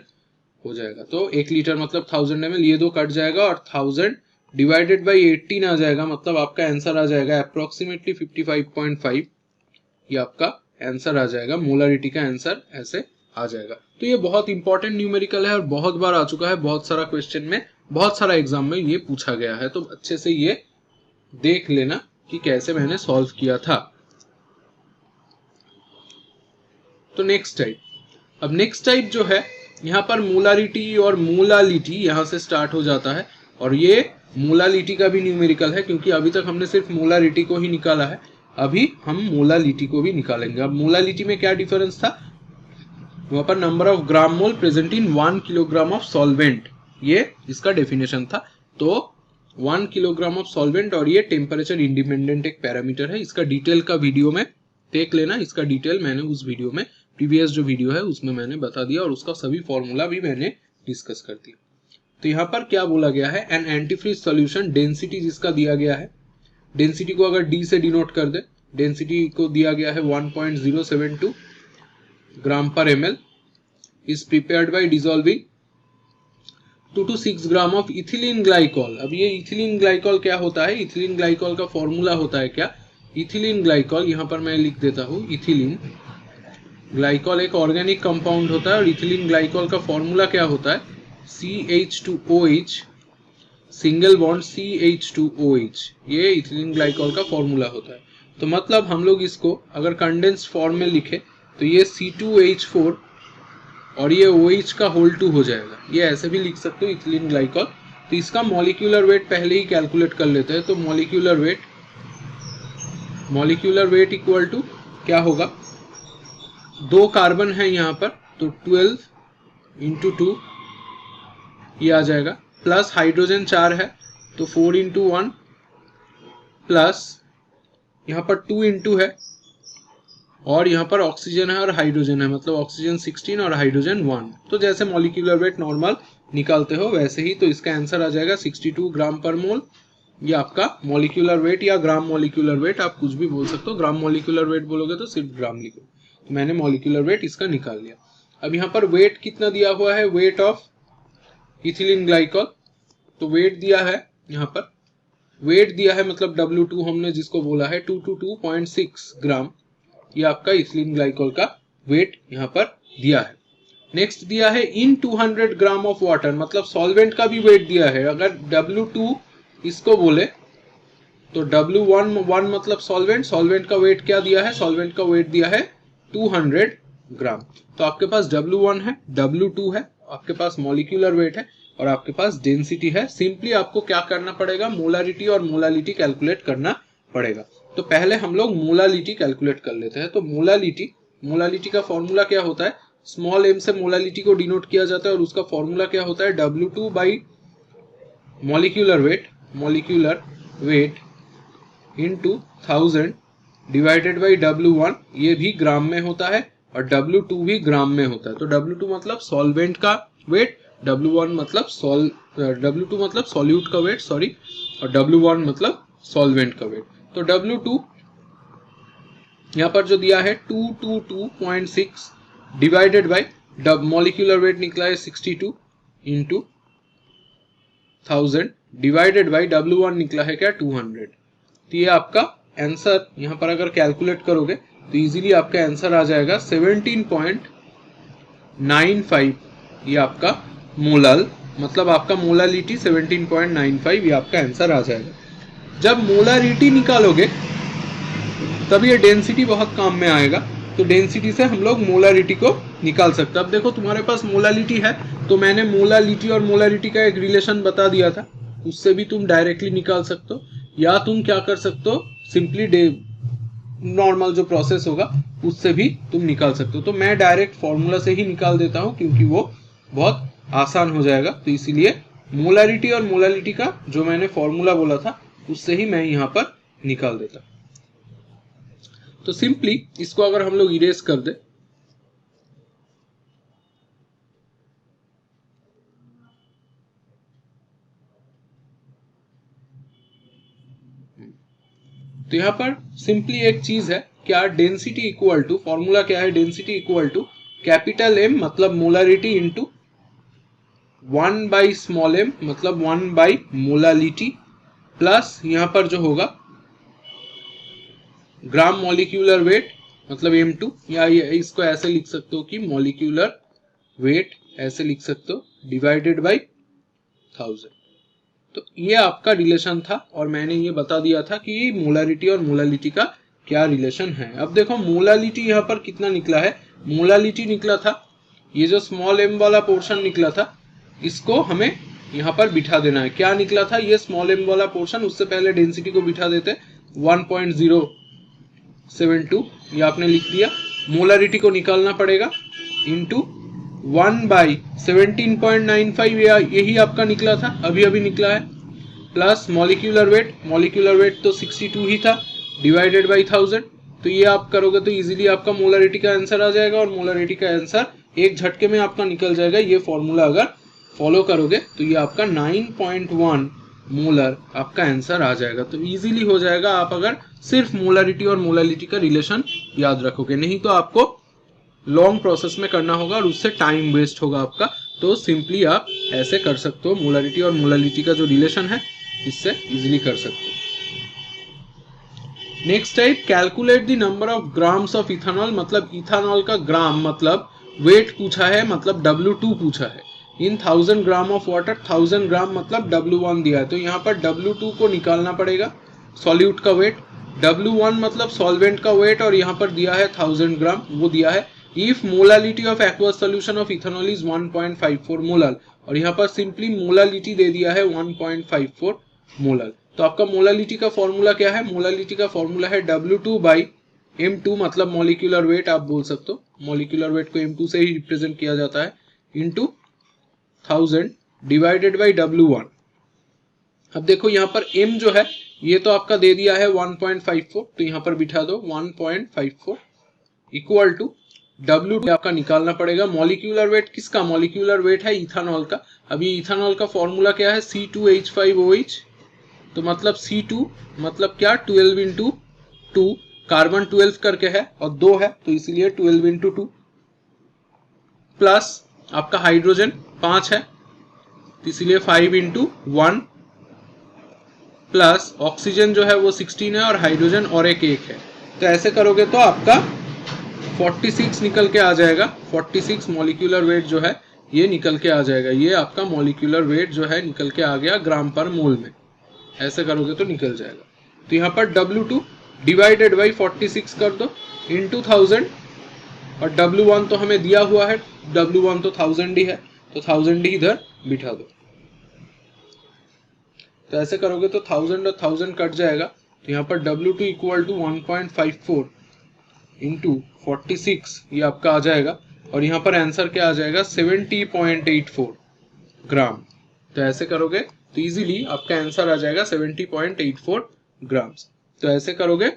हो जाएगा। तो 1 लीटर मतलब 1000 ml, ये दो कट जाएगा और 1000 डिवाइडेड बाय 18 आ जाएगा, मतलब आपका आंसर आ जाएगा अप्रोक्सीमेटली 55.5। ये आपका आंसर आ जाएगा, मोलारिटी का आंसर ऐसे आ जाएगा। तो ये बहुत इंपॉर्टेंट न्यूमेरिकल है और बहुत बार आ चुका है, बहुत सारा क्वेश्चन में, बहुत सारा एग्जाम में ये पूछा गया है। तो अच्छे से ये देख लेना कि कैसे मैंने सॉल्व किया था। तो नेक्स्ट टाइप, अब नेक्स्ट टाइप जो है, यहाँ पर मोलारिटी और मोलालिटी यहाँ से स्टार्ट हो जाता है, और ये मोलालिटी का भी न्यूमेरिकल है, क्योंकि अभी तक हमने सिर्फ मोलारिटी को ही निकाला है, अभी हम मोलालिटी को भी निकालेंगे। अब मोलालिटी में क्या डिफरेंस था, वहां पर number of gram mole present in 1 kilogram of solvent, ये इसका डेफिनेशन था। तो 1 किलोग्राम ऑफ सॉल्वेंट, और ये टेम्परेचर इंडिपेंडेंट एक पैरामीटर है। इसका डिटेल का वीडियो में देख लेना, इसका डिटेल मैंने उस वीडियो में, प्रीवियस जो वीडियो है उसमें मैंने बता दिया, और उसका सभी फॉर्मूला भी मैंने डिस्कस कर दिया। तो यहाँ पर क्या बोला गया है, एन एंटीफ्रीज सॉल्यूशन, डेंसिटी जिसका दिया गया है, डेंसिटी को अगर डी से डिनोट कर दे, डेंसिटी को दिया गया है 1.072 ग्राम पर ml, is prepared by dissolving 2 to 6 gram of ethylene glycol. अब ये इथिलीन ग्लाइकॉल क्या होता है, इथिलीन ग्लाइकॉल का फॉर्मूला होता है क्या, इथिलीन ग्लाइकॉल, यहाँ पर मैं लिख देता हूँ, इथिलीन ग्लाइकॉल एक ऑर्गेनिक कंपाउंड होता है, और इथिलीन ग्लाइकॉल का फॉर्मूला क्या होता है, CH2OH, सिंगल बॉन्ड CH2OH, ये इथिलीन ग्लाइकॉल का फॉर्मूला होता है। तो मतलब हम लोग इसको अगर कंडेंस्ड फॉर्म में लिखे तो ये C2H4 और ये OH का होल 2 हो जाएगा, ये ऐसे भी लिख सकते हो इथिलीन ग्लाइकॉल। तो इसका मॉलिक्यूलर वेट पहले ही कैलकुलेट कर लेते हैं। तो मॉलिक्यूलर वेट इक्वल टू क्या होगा, 2 कार्बन है यहाँ पर, तो 12 इंटू 2 ये आ जाएगा, प्लस हाइड्रोजन 4 है तो 4 इंटू 1, प्लस यहाँ पर 2 इंटू है और यहाँ पर ऑक्सीजन है और हाइड्रोजन है, मतलब ऑक्सीजन 16 और हाइड्रोजन 1। तो जैसे मॉलिक्यूलर वेट नॉर्मल निकालते हो वैसे ही, तो इसका आंसर आ जाएगा 62 ग्राम पर मोल। ये आपका मॉलिक्यूलर वेट या ग्राम मॉलिक्यूलर वेट, आप कुछ भी बोल सकते हो। ग्राम मॉलिक्यूलर वेट बोलोगे तो सिर्फ ग्राम लिखो। तो मैंने मॉलिक्यूलर वेट इसका निकाल लिया। अब यहाँ पर वेट कितना दिया हुआ है, वेट ऑफ इथिलीन ग्लाइकॉल। तो वेट दिया है, यहाँ पर वेट दिया है, मतलब W2 हमने जिसको बोला है 222.6 ग्राम। ये आपका इथिलीन ग्लाइकॉल का वेट यहाँ पर दिया है। नेक्स्ट दिया है इन 200 ग्राम ऑफ वाटर, मतलब सॉल्वेंट का भी वेट दिया है। अगर W2 इसको बोले तो W1 मतलब सॉल्वेंट, सॉल्वेंट का वेट क्या दिया है, सॉल्वेंट का वेट दिया है 200 ग्राम। तो आपके पास W1 है, W2 है, आपके पास मॉलिक्यूलर वेट है और आपके पास डेंसिटी है। सिंपली आपको क्या करना पड़ेगा, मोलारिटी और मोलालिटी कैलकुलेट करना पड़ेगा। तो पहले हम लोग मोलालिटी कैलकुलेट कर लेते हैं। तो मोलालिटी का फॉर्मूला क्या होता है, स्मॉल m से मोलालिटी को डिनोट किया जाता है और उसका फॉर्मूला क्या होता है, W2 by molecular weight into 1000 divided by W1। ये भी ग्राम में होता है और W2 भी ग्राम में होता है। तो W2 मतलब सॉल्वेंट का वेट, W2 मतलब सॉल्यूट का वेट, सॉरी, और W1 मतलब सॉल्वेंट का वेट। तो W2 यहाँ पर जो दिया है 222.6 डिवाइडेड बाई मॉलिक्यूलर वेट निकला है 62 इंटू 1000 डिवाइडेड बाई W1 निकला है क्या, 200। तो ये आपका आंसर यहाँ पर अगर कैलकुलेट करोगे तो इजीली आपका आंसर आ जाएगा 17.95। ये आपका मोलल, मतलब आपका मोलालिटी 17.95, ये आपका आंसर आ जाएगा। जब मोलारिटी निकालोगे तब ये डेंसिटी बहुत काम में आएगा। तो डेंसिटी से हम लोग मोलारिटी को निकाल सकते हैं। अब देखो तुम्हारे पास मोलालिटी है, तो मैंने मोलालिटी और मोलारिटी का एक रिलेशन बता दिया था, उससे भी तुम डायरेक्टली निकाल सकते हो, या तुम क्या कर सकते हो, सिंपली नॉर्मल जो प्रोसेस होगा उससे भी तुम निकाल सकते हो। तो मैं डायरेक्ट फॉर्मूला से ही निकाल देता हूँ क्योंकि वो बहुत आसान हो जाएगा। तो इसीलिए मोलारिटी और मोलालिटी का जो मैंने फॉर्मूला बोला था उससे ही मैं यहाँ पर निकाल देता। तो सिंपली इसको अगर हम लोग इरेज कर दे, तो यहाँ पर सिंपली एक चीज है, क्या डेंसिटी इक्वल टू, फॉर्मूला क्या है, density equal to capital M मतलब molarity into 1 by small m मतलब 1 बाई मोलालिटी, प्लस यहाँ पर जो होगा ग्राम मॉलिक्यूलर वेट मतलब M2, या इसको ऐसे लिख सकते हो कि मॉलिक्यूलर वेट ऐसे लिख सकते हो, डिवाइडेड बाई 1000। तो ये आपका रिलेशन था और मैंने ये बता दिया था कि मोलारिटी और मोलालिटी का क्या रिलेशन है। अब देखो मोलालिटी यहाँ पर कितना निकला है, मोलालिटी निकला था, ये जो स्मॉल m वाला पोर्शन निकला था इसको हमें यहाँ पर बिठा देना है। क्या निकला था, ये स्मॉल m वाला पोर्शन, उससे पहले डेंसिटी को बिठा देते 1.072, ये आपने लिख दिया। मोलारिटी को निकालना पड़ेगा इंटू 1 बाई 17.95, यही आपका निकला था, अभी अभी निकला है, प्लस मॉलिक्यूलर वेट तो 62 ही था, डिवाइडेड बाई 1000। तो ये आप करोगे तो इजीली आपका मोलारिटी का आंसर आ जाएगा और मोलारिटी का आंसर एक झटके में आपका निकल जाएगा। ये फॉर्मूला अगर फॉलो करोगे तो ये आपका 9.1 मोलर आपका आंसर आ जाएगा। तो इजीली हो जाएगा आप अगर सिर्फ मोलारिटी और मोलालिटी का रिलेशन याद रखोगे, नहीं तो आपको लॉन्ग प्रोसेस में करना होगा और उससे टाइम वेस्ट होगा आपका। तो सिंपली आप ऐसे कर सकते हो, मोलारिटी और मोलालिटी का जो रिलेशन है इससे इजीली कर सकते हो। Next type, calculate the number of grams of ethanol, मतलब इथेनॉल का ग्राम मतलब वेट पूछा है, मतलब W2 पूछा है, इन 1000 ग्राम ऑफ वाटर, 1000 ग्राम मतलब W1 दिया है। तो यहाँ पर W2 को निकालना पड़ेगा, सॉल्यूट का वेट, W1 मतलब सॉल्वेंट का वेट, और यहाँ पर दिया है 1000 ग्राम, वो दिया है। If molality of aqueous solution of ethanol is 1.54 molar, और यहाँ पर सिंपली मोलालिटी दे दिया है 1.54 मोलर। तो आपका मोलालिटी का फॉर्मूला क्या है, मोलालिटी का फॉर्मूला है W2 बाई M2 मतलब मॉलिक्यूलर वेट आप बोल सकते हो, मॉलिक्यूलर वेट को M2 से ही रिप्रेजेंट किया जाता है, इंटू 1000 डिवाइडेड बाई W1। अब देखो यहाँ पर M जो है ये तो आपका दे दिया है 1.54, तो यहाँ पर बिठा दो 1.54 इक्वल टू W2 आपका निकालना पड़ेगा। मॉलिक्यूलर वेट किसका? मॉलिक्यूलर वेट है इथानॉल का। अभी इथानॉल का फॉर्मूला क्या है? C2H5OH। तो मतलब C2 मतलब क्या? 12 इंटू 2, कार्बन 12 करके है और 2 है तो इसीलिए 12 इंटू 2, प्लस आपका हाइड्रोजन 5 है तो इसीलिए 5 इंटू 1, प्लस ऑक्सीजन जो है वो 16 है और हाइड्रोजन और एक है। तो ऐसे करोगे तो आपका 46 निकल के आ जाएगा। 46 मॉलिक्यूलर वेट जो है ये निकल के आ जाएगा। ये आपका मॉलिक्यूलर वेट जो है निकल के आ गया ग्राम पर मोल में। ऐसे करोगे तो निकल जाएगा। तो यहाँ पर W2 डिवाइडेड बाई 46 कर दो इंटू 1000, और W1 तो हमें दिया हुआ है, W1 तो 1000 ही है तो 1000 ही इधर बिठा दो। तो ऐसे करोगे तो 1000 और 1000 कट जाएगा। तो यहाँ पर W2 इक्वल टू 1.54 इंटू 46 ये आपका आ जाएगा, और यहाँ पर आंसर क्या आ जाएगा? 70.84 ग्राम। तो ऐसे करोगे तो इजीली आपका आंसर आ जाएगा 70.84 ग्राम्स। तो ऐसे करोगे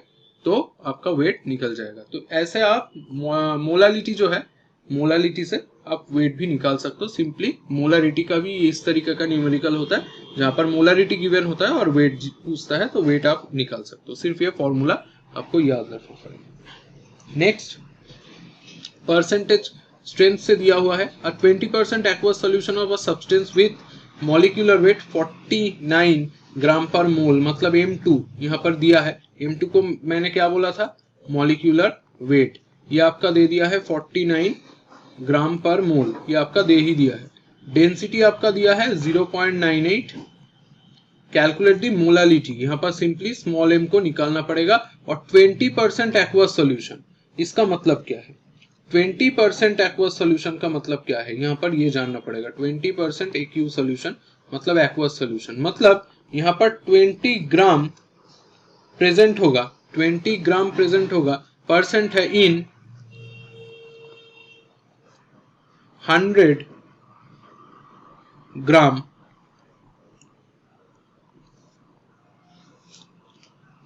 तो आपका वेट निकल जाएगा। तो ऐसे आप मोलालिटी जो है, मोलालिटी से आप वेट भी निकाल सकते हो। सिंपली मोलारिटी का भी इस तरीके का न्यूमेरिकल होता है जहां पर मोलारिटी गिवन होता है और वेट पूछता है तो वेट आप निकाल सकते हो। सिर्फ ये फॉर्मूला आपको याद रखना पड़ेगा। नेक्स्ट परसेंटेज स्ट्रेंथ से दिया हुआ है। अ 20% aqueous solution of a substance with molecular weight 49 ग्राम पर मोल, मतलब M2 यहाँ पर दिया है। M2 को मैंने क्या बोला था? Molecular weight. ये आपका दे दिया है 49 ग्राम पर मोल, ये आपका दे ही दिया है। डेंसिटी आपका दिया है 0.98। कैलकुलेट दी मोलालिटी, यहाँ पर सिंपली स्मॉल m को निकालना पड़ेगा। और 20% एक्वस सोल्यूशन, इसका मतलब क्या है? 20% एक्वस सोल्यूशन का मतलब क्या है? यहाँ पर ये जानना पड़ेगा। 20% एक्यू सोल्यूशन मतलब एक्वस सोल्यूशन, मतलब यहाँ पर 20 ग्राम प्रेजेंट होगा। 20 ग्राम प्रेजेंट होगा, परसेंट है इन 100 ग्राम।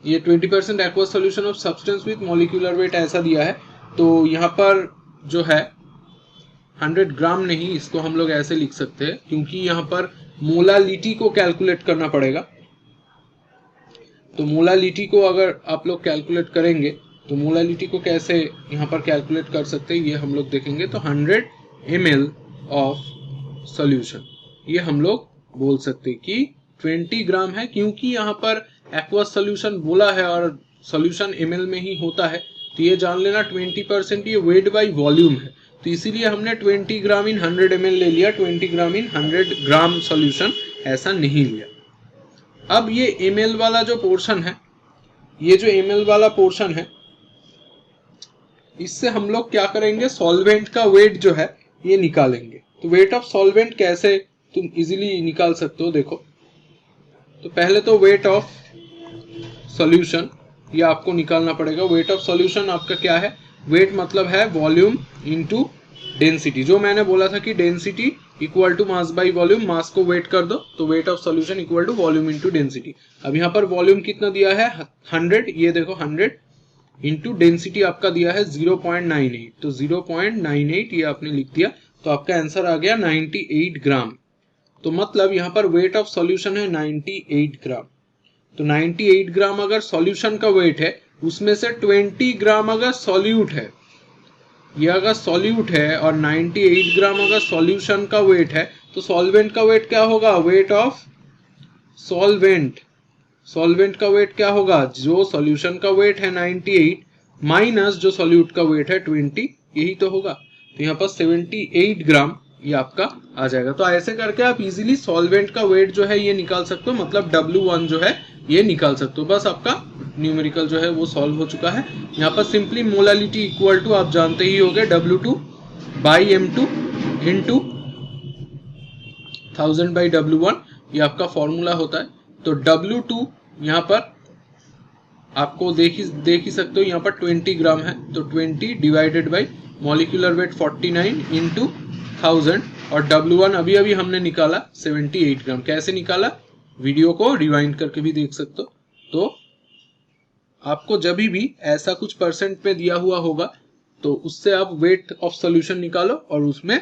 ये 20% aqueous solution of substance with molecular weight ऐसा दिया है। तो यहाँ पर जो है 100 ग्राम नहीं, इसको हम लोग ऐसे लिख सकते हैं क्योंकि यहाँ पर मोलालिटी को कैलकुलेट करना पड़ेगा। तो मोलालिटी को अगर आप लोग कैलकुलेट करेंगे तो मोलालिटी को कैसे यहाँ पर कैलकुलेट कर सकते हैं ये हम लोग देखेंगे। तो 100 ml ऑफ सोल्यूशन, ये हम लोग बोल सकते हैं कि 20 ग्राम है, क्योंकि यहाँ पर एक्वस सोल्यूशन बोला है और सोल्यूशन ml में ही होता है। तो ये जान लेना 20% ये वेट बाई वॉल्यूम है, तो इसीलिए हमने 20 ग्राम इन 100 ml ले लिया। 20 ग्राम इन 100 ग्राम सोल्यूशन ऐसा नहीं लिया। अब ये ml वाला जो पोर्शन है, ये जो ml वाला पोर्शन है, इससे हम लोग क्या करेंगे? सॉल्वेंट का वेट जो है ये निकालेंगे। तो वेट ऑफ सॉल्वेंट कैसे तुम इजीली निकाल सकते हो? देखो, तो पहले तो वेट ऑफ सॉल्यूशन ये आपको निकालना पड़ेगा। वेट ऑफ सॉल्यूशन आपका क्या है? वेट मतलब है वॉल्यूम इनटू डेंसिटी। जो मैंने बोला था कि density equal to mass by volume, mass को वेट कर दो तो weight of solution equal to volume into density. अब यहाँ पर वॉल्यूम कितना दिया है? 100, ये देखो 100 इंटू डेंसिटी आपका दिया है 0.98, तो 0.98 ये आपने लिख दिया तो आपका आंसर आ गया 98 ग्राम। तो मतलब यहाँ पर वेट ऑफ सॉल्यूशन है 98 ग्राम। तो 98 ग्राम अगर सॉल्यूशन का वेट है, उसमें से 20 ग्राम अगर सॉल्यूट है, ये अगर सॉल्यूट है और 98 ग्राम अगर सॉल्यूशन का वेट है, तो सॉल्वेंट का वेट क्या होगा? वेट ऑफ सॉल्वेंट, सॉल्वेंट का वेट क्या होगा? जो सॉल्यूशन का वेट है 98 माइनस जो सॉल्यूट का वेट है 20, यही तो होगा। तो यहाँ पर 78 ग्राम ये आपका आ जाएगा। तो ऐसे करके आप इजीली सॉल्वेंट का वेट जो है ये निकाल सकते हो, मतलब W1 जो है ये निकाल सकते हो। बस आपका न्यूमेरिकल जो है वो सॉल्व हो चुका है। यहाँ पर सिंपली मोलालिटी इक्वल टू आप जानते ही होंगे W2 by M2 into 1000 by W1, ये आपका फॉर्मूला होता है। तो W2 यहाँ पर आपको देख ही सकते हो, यहाँ पर 20 ग्राम है तो 20 divided by molecular weight 49 into 1000, और W1 अभी अभी हमने निकाला 78 ग्राम। कैसे निकाला? वीडियो को रिवाइंड करके भी देख सकते हो। तो आपको जब भी ऐसा कुछ परसेंट में दिया हुआ होगा तो उससे आप वेट ऑफ सॉल्यूशन निकालो और उसमें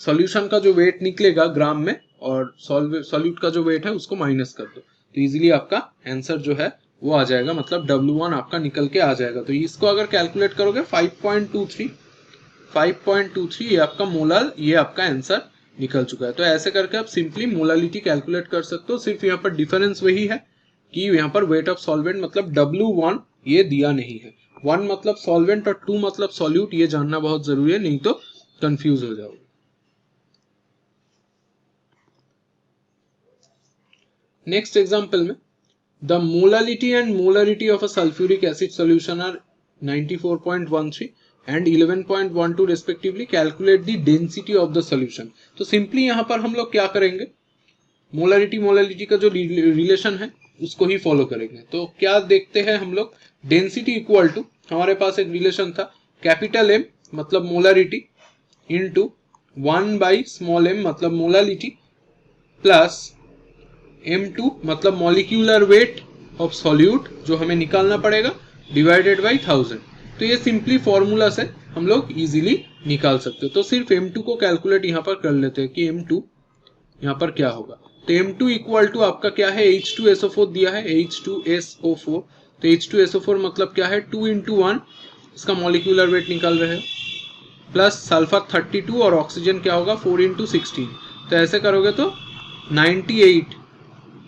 सॉल्यूशन का जो वेट निकलेगा ग्राम में और सॉल्यूट का जो वेट है उसको माइनस कर दो, तो इजीली आपका आंसर जो है वो आ जाएगा, मतलब W1 आपका निकल के आ जाएगा। तो इसको अगर कैलकुलेट करोगे 5.23 ये आपका मोलर, ये आपका आंसर निकल चुका है। तो ऐसे करके आप सिंपली मोलालिटी कैलकुलेट कर सकते हो। सिर्फ यहाँ पर डिफरेंस वही है कि यहाँ पर वेट ऑफ सॉल्वेंट मतलब W1 ये दिया नहीं है। 1 मतलब सॉल्वेंट और 2 मतलब सॉल्यूट, ये जानना बहुत जरूरी है, नहीं तो कंफ्यूज हो जाओगे। नेक्स्ट एग्जांपल में the molality and molarity of a sulphuric acid solution are 94.13 and 11.12 respectively, calculate the density of the solution. तो सिंपली यहाँ पर हम लोग क्या करेंगे, मोलारिटी मोलालिटी का जो रिलेशन है उसको ही फॉलो करेंगे। तो क्या देखते हैं हम लोग, डेंसिटी इक्वल टू, हमारे पास एक रिलेशन था कैपिटल M मतलब molarity into 1 by small m मतलब मोलालिटी प्लस M2 मतलब मॉलिक्यूलर वेट ऑफ सॉल्यूट जो हमें निकालना पड़ेगा डिवाइडेड बाई 1000। तो ये सिंपली फॉर्मूला से हम लोग इजीली निकाल सकते हो। तो सिर्फ M2 को कैलकुलेट यहाँ पर कर लेते हैं कि M2 यहाँ पर क्या होगा। तो M2 इक्वल टू आपका क्या है, H2SO4 दिया है, H2SO4। तो H2SO4 मतलब क्या है, 2 into 1 इसका मॉलिक्यूलर वेट निकाल रहे हैं, प्लस सल्फर 32 और ऑक्सीजन क्या होगा 4 into 16। तो ऐसे करोगे तो 98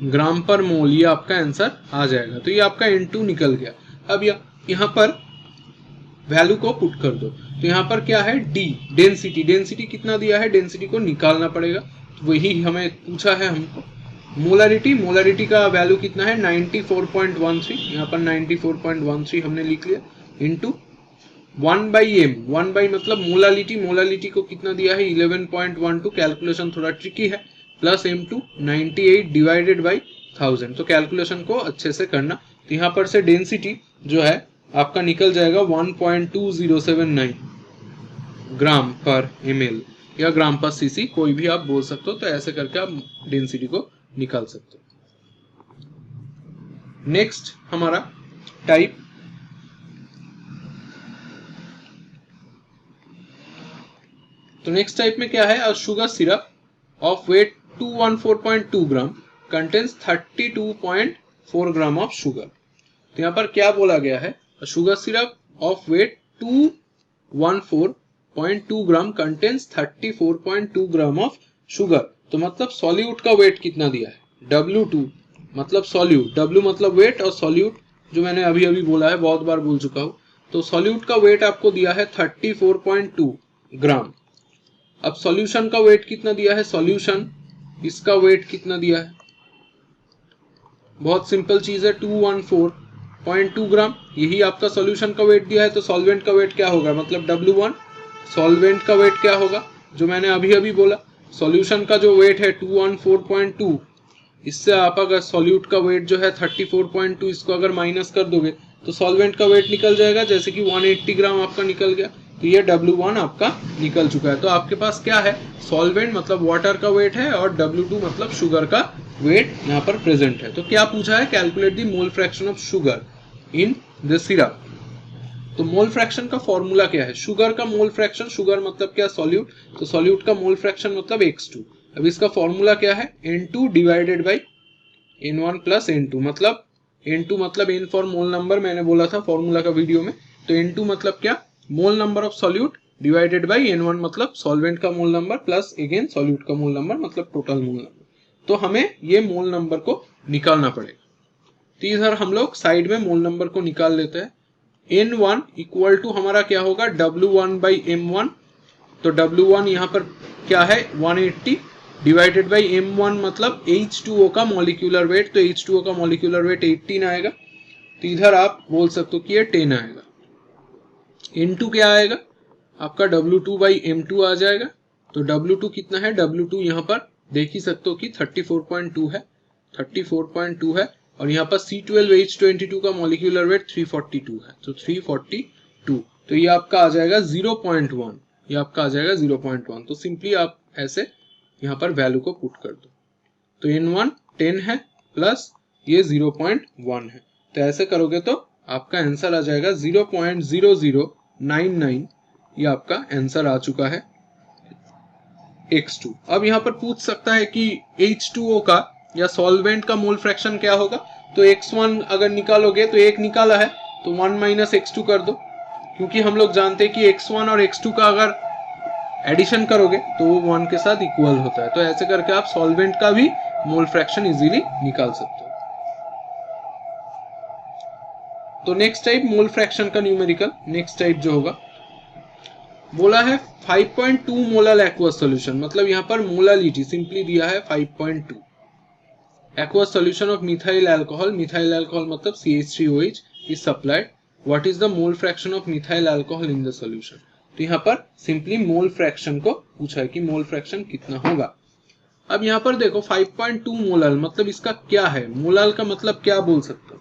ग्राम पर मोल ये आपका आंसर आ जाएगा। तो ये आपका N2 निकल गया। अब यहाँ पर वैल्यू को पुट कर दो। तो यहाँ पर क्या है, D डेंसिटी, डेंसिटी कितना दिया है, डेंसिटी को निकालना पड़ेगा, तो वही हमें पूछा है हमको। मोलारिटी, मोलारिटी का वैल्यू कितना है 94.13, यहाँ पर 94.13 हमने लिख लिया, इंटू 1 बाई M, 1 बाई मतलब मोलालिटी, मोलालिटी को कितना दिया है 11.12, कैलकुलेशन थोड़ा ट्रिकी है, प्लस M2 98 डिवाइडेड बाई 1000। तो कैलकुलेशन को अच्छे से करना। तो यहाँ पर से डेंसिटी जो है आपका निकल जाएगा 1.2079 ग्राम पर ml या ग्राम पर cc, कोई भी आप बोल सकते हो। तो ऐसे करके आप डेंसिटी को निकाल सकते हो। नेक्स्ट हमारा टाइप तो नेक्स्ट टाइप में क्या है, a sugar syrup of weight 214.2 gram contains 32.4 gram of sugar. तो यहाँ पर क्या बोला गया है, sugar syrup of weight 214.2 gram contains 34.2 gram of sugar. तो मतलब सॉल्यूट का वेट कितना दिया है, W2 मतलब सॉल्यूट, W मतलब वेट और सॉल्यूट जो मैंने अभी अभी बोला है, बहुत बार बोल चुका हूँ। तो सॉल्यूट का वेट आपको दिया है 34.2 ग्राम। अब सॉल्यूशन का वेट कितना दिया है, सॉल्यूशन इसका वेट कितना दिया है, बहुत सिंपल चीज है 214.2 ग्राम, यही आपका सॉल्यूशन का वेट दिया है। तो सॉल्वेंट का वेट क्या होगा, मतलब W1, सॉल्वेंट का वेट क्या होगा जो मैंने अभी अभी बोला, सॉल्यूशन का जो वेट है 214.2, इससे आप अगर सॉल्यूट का वेट जो है 34.2 इसको अगर माइनस कर दोगे तो सॉल्वेंट का वेट निकल जाएगा, जैसे कि 180 ग्राम आपका निकल गया। तो ये W1 आपका निकल चुका है। तो आपके पास क्या है, सॉल्वेंट मतलब वाटर का वेट है और W2 मतलब शुगर का वेट यहाँ पर प्रेजेंट है। तो क्या पूछा है, calculate the mole fraction of sugar in the syrup. तो मोल फ्रैक्शन का फॉर्मूला क्या है, शुगर का मोल फ्रैक्शन, शुगर मतलब क्या, सॉल्यूट, तो सॉल्यूट का मोल फ्रैक्शन मतलब X2। अब इसका फॉर्मूला क्या है, N2 divided by N1 plus N2, मतलब N2 मतलब N फॉर मोल नंबर, मैंने बोला था फॉर्मूला का वीडियो में। तो N2 मतलब क्या, mole number of solute divided by N1 मतलब सॉल्वेंट का mole number plus again solute का मोल नंबर मतलब टोटल मोल नंबर। तो हमें ये मोल नंबर को निकालना पड़ेगा। तो इधर हम लोग साइड में मोल नंबर को निकाल लेते हैं। N1 इक्वल टू हमारा क्या होगा, W1 बाई M1। तो W1 यहाँ पर क्या है 180 डिवाइडेड बाई M1 मतलब H2O का मॉलिक्यूलर वेट। तो H2O का मॉलिक्यूलर वेट 18 आएगा, तो इधर आप बोल सकते हो कि ये 10 आएगा। N2 क्या आएगा आपका W2 बाई M2 आ जाएगा। तो W2 कितना है, W2 यहाँ पर देख ही सकते हो कि 34.2 है, 34.2 है, और यहाँ पर C12H22 का मॉलिक्यूलर वेट 342 है, तो 342। तो ये आपका आ जाएगा 0.1, ये आपका आ जाएगा 0.1। तो सिंपली आप ऐसे यहाँ पर वैल्यू को पुट कर दो। तो N1 10 है प्लस ये 0.1 है, तो ऐसे करोगे तो आपका आंसर आ जाएगा 0.00 0.99 ये आपका आंसर आ चुका है X2। अब यहाँ पर पूछ सकता है कि H2O का या सॉल्वेंट का मोल फ्रैक्शन क्या होगा, तो X1 अगर निकालोगे तो एक निकाला है तो 1 माइनस X2 कर दो, क्योंकि हम लोग जानते हैं कि X1 और X2 का अगर एडिशन करोगे तो वो 1 के साथ इक्वल होता है। तो ऐसे करके आप सॉल्वेंट का भी मोल फ्रैक्शन इजीली निकाल सकते हो। तो नेक्स्ट टाइप मोल फ्रैक्शन का न्यूमेरिकल, नेक्स्ट टाइप जो होगा बोला है 5.2 मोलर एक्वस सॉल्यूशन, मतलब यहाँ पर मोलालिटी सिंपली दिया है 5.2 aqueous solution of methyl alcohol मतलब CH3OH is supplied. What is the mole fraction of methyl alcohol in the solution? तो यहाँ पर सिंपली मोल फ्रैक्शन को पूछा है कि मोल फ्रैक्शन कितना होगा। अब यहाँ पर देखो 5.2 मोलर मतलब इसका क्या है, मोलर का मतलब क्या बोल सकते हो।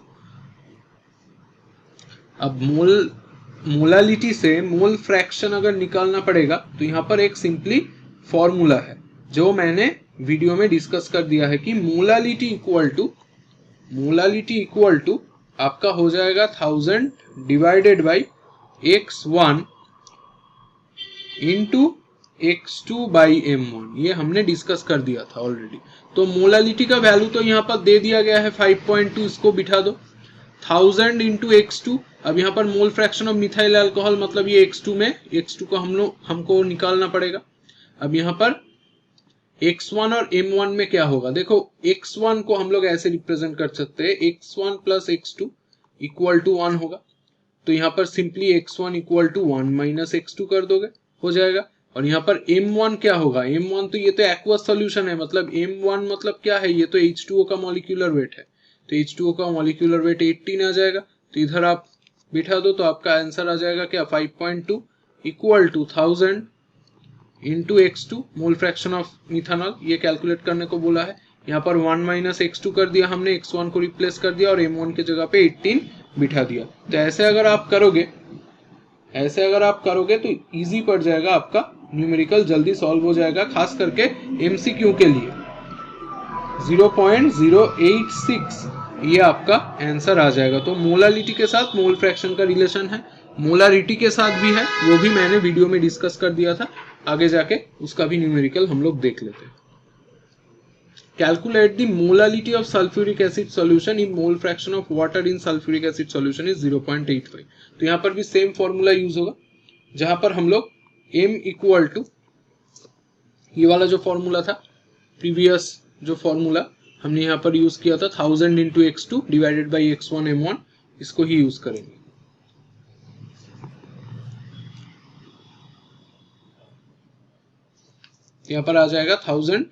अब मोलालिटी से मोल फ्रैक्शन अगर निकालना पड़ेगा तो यहाँ पर एक सिंपली फॉर्मूला है जो मैंने वीडियो में डिस्कस कर दिया है कि मोलालिटी इक्वल टू आपका हो जाएगा 1000 divided by x1 into x2 by m1। ये हमने डिस्कस कर दिया था ऑलरेडी। तो मोलालिटी का वैल्यू तो यहाँ पर दे दिया गया है 5.2, इसको बिठा दो 1000 इंटू x2। अब यहाँ पर मोल फ्रैक्शन ऑफ मिथाइल अल्कोहल मतलब ये x2 को हमको निकालना पड़ेगा। अब यहाँ पर x1 और m1 में क्या होगा, देखो x1 को हम लोग ऐसे रिप्रेजेंट कर सकते हैं x1 plus x2 equal to 1 होगा। तो यहाँ पर simply x1 equal to 1 minus x2 कर दोगे, हो जाएगा। और यहाँ पर m1 क्या होगा, m1 तो ये तो एक्वस सॉल्यूशन है, मतलब m1 मतलब क्या है, ये तो H2O का मॉलिक्यूलर वेट है। तो H2O का मॉलिक्यूलर वेट 18 आ जाएगा। तो इधर आप बिठा दो तो आपका आंसर आ जाएगा क्या 5.2 equal to 1000 into x2 mole fraction of methanol, ये कैलकुलेट करने को बोला है। यहाँ पर 1 माइनस x2 कर दिया हमने, x1 को रिप्लेस कर दिया और m1 के जगह पे 18 बिठा दिया। तो ऐसे अगर आप करोगे तो इजी पड़ जाएगा, आपका न्यूमेरिकल जल्दी सॉल्व हो जाएगा, खास करके MCQ के लिए 0.086 ये आपका आंसर आ जाएगा। तो मोलालिटी के साथ मोल फ्रैक्शन का रिलेशन है, मोलारिटी के साथ भी है, वो भी मैंने वीडियो में डिस्कस कर दिया था। आगे जाके उसका भी न्यूमेरिकल हम लोग देख लेते हैं। Calculate the molality of sulphuric acid solution in mole fraction of water in sulphuric acid solution is 0.85। तो यहाँ पर भी सेम फॉर्मूला यूज होगा, जहां पर हम लोग m इक्वल टू ये वाला जो फॉर्मूला था, प्रीवियस जो फॉर्मूला हमने यहाँ पर यूज किया था 1000 into x2 divided by x1 m1, इसको ही यूज करेंगे। यहाँ पर आ जाएगा 1000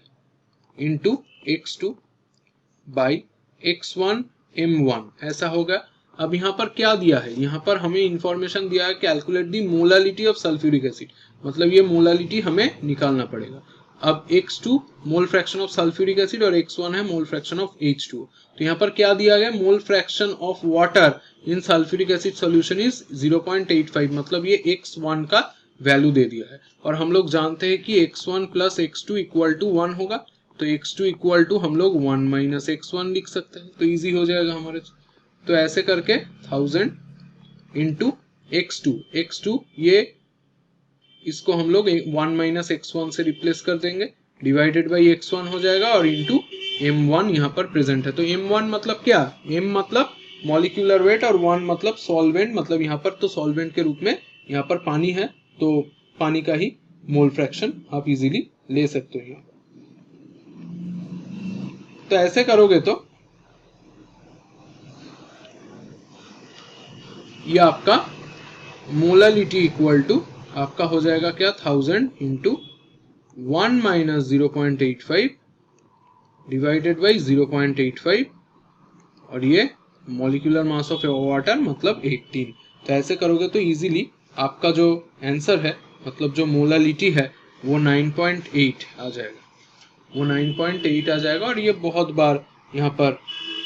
into x2 by x1 m1 ऐसा होगा। अब यहाँ पर क्या दिया है, यहाँ पर हमें इंफॉर्मेशन दिया है calculate the molality of sulphuric acid, मतलब ये मोलालिटी हमें निकालना पड़ेगा। अब x2 mole fraction of sulphuric acid और x1 है मोल फ्रैक्शन ऑफ H2O। तो यहाँ पर क्या दिया गया, मोल fraction of water in sulphuric acid solution is 0.85, मतलब ये x1 का वैल्यू दे दिया है। और हम लोग जानते हैं कि x1 plus x2 equal to 1 होगा, तो x2 इक्वल टू हम लोग 1 माइनस x1 लिख सकते हैं, तो इजी हो जाएगा हमारे। तो ऐसे करके 1000 इंटू x2 ये इसको हम लोग 1 माइनस x1 से रिप्लेस कर देंगे, डिवाइडेड बाई x1 हो जाएगा और इंटू m1 यहाँ पर प्रेजेंट है। तो m1 मतलब क्या, m मतलब मॉलिक्यूलर वेट और 1 मतलब सॉल्वेंट, मतलब यहाँ पर तो सॉल्वेंट के रूप में यहाँ पर पानी है, तो पानी का ही मोल फ्रैक्शन आप इजीली ले सकते हो। तो ऐसे करोगे तो ये आपका मोलालिटी इक्वल टू आपका हो जाएगा क्या 1000 इंटू 1 माइनस 0.85 डिवाइडेड बाई 0.85 और ये मॉलिक्यूलर मास ऑफ वाटर मतलब 18। तो ऐसे करोगे तो इजीली आपका जो आंसर है मतलब जो मोलालिटी है वो 9.8 आ जाएगा, वो 9.8 आ जाएगा। और ये बहुत बार यहाँ पर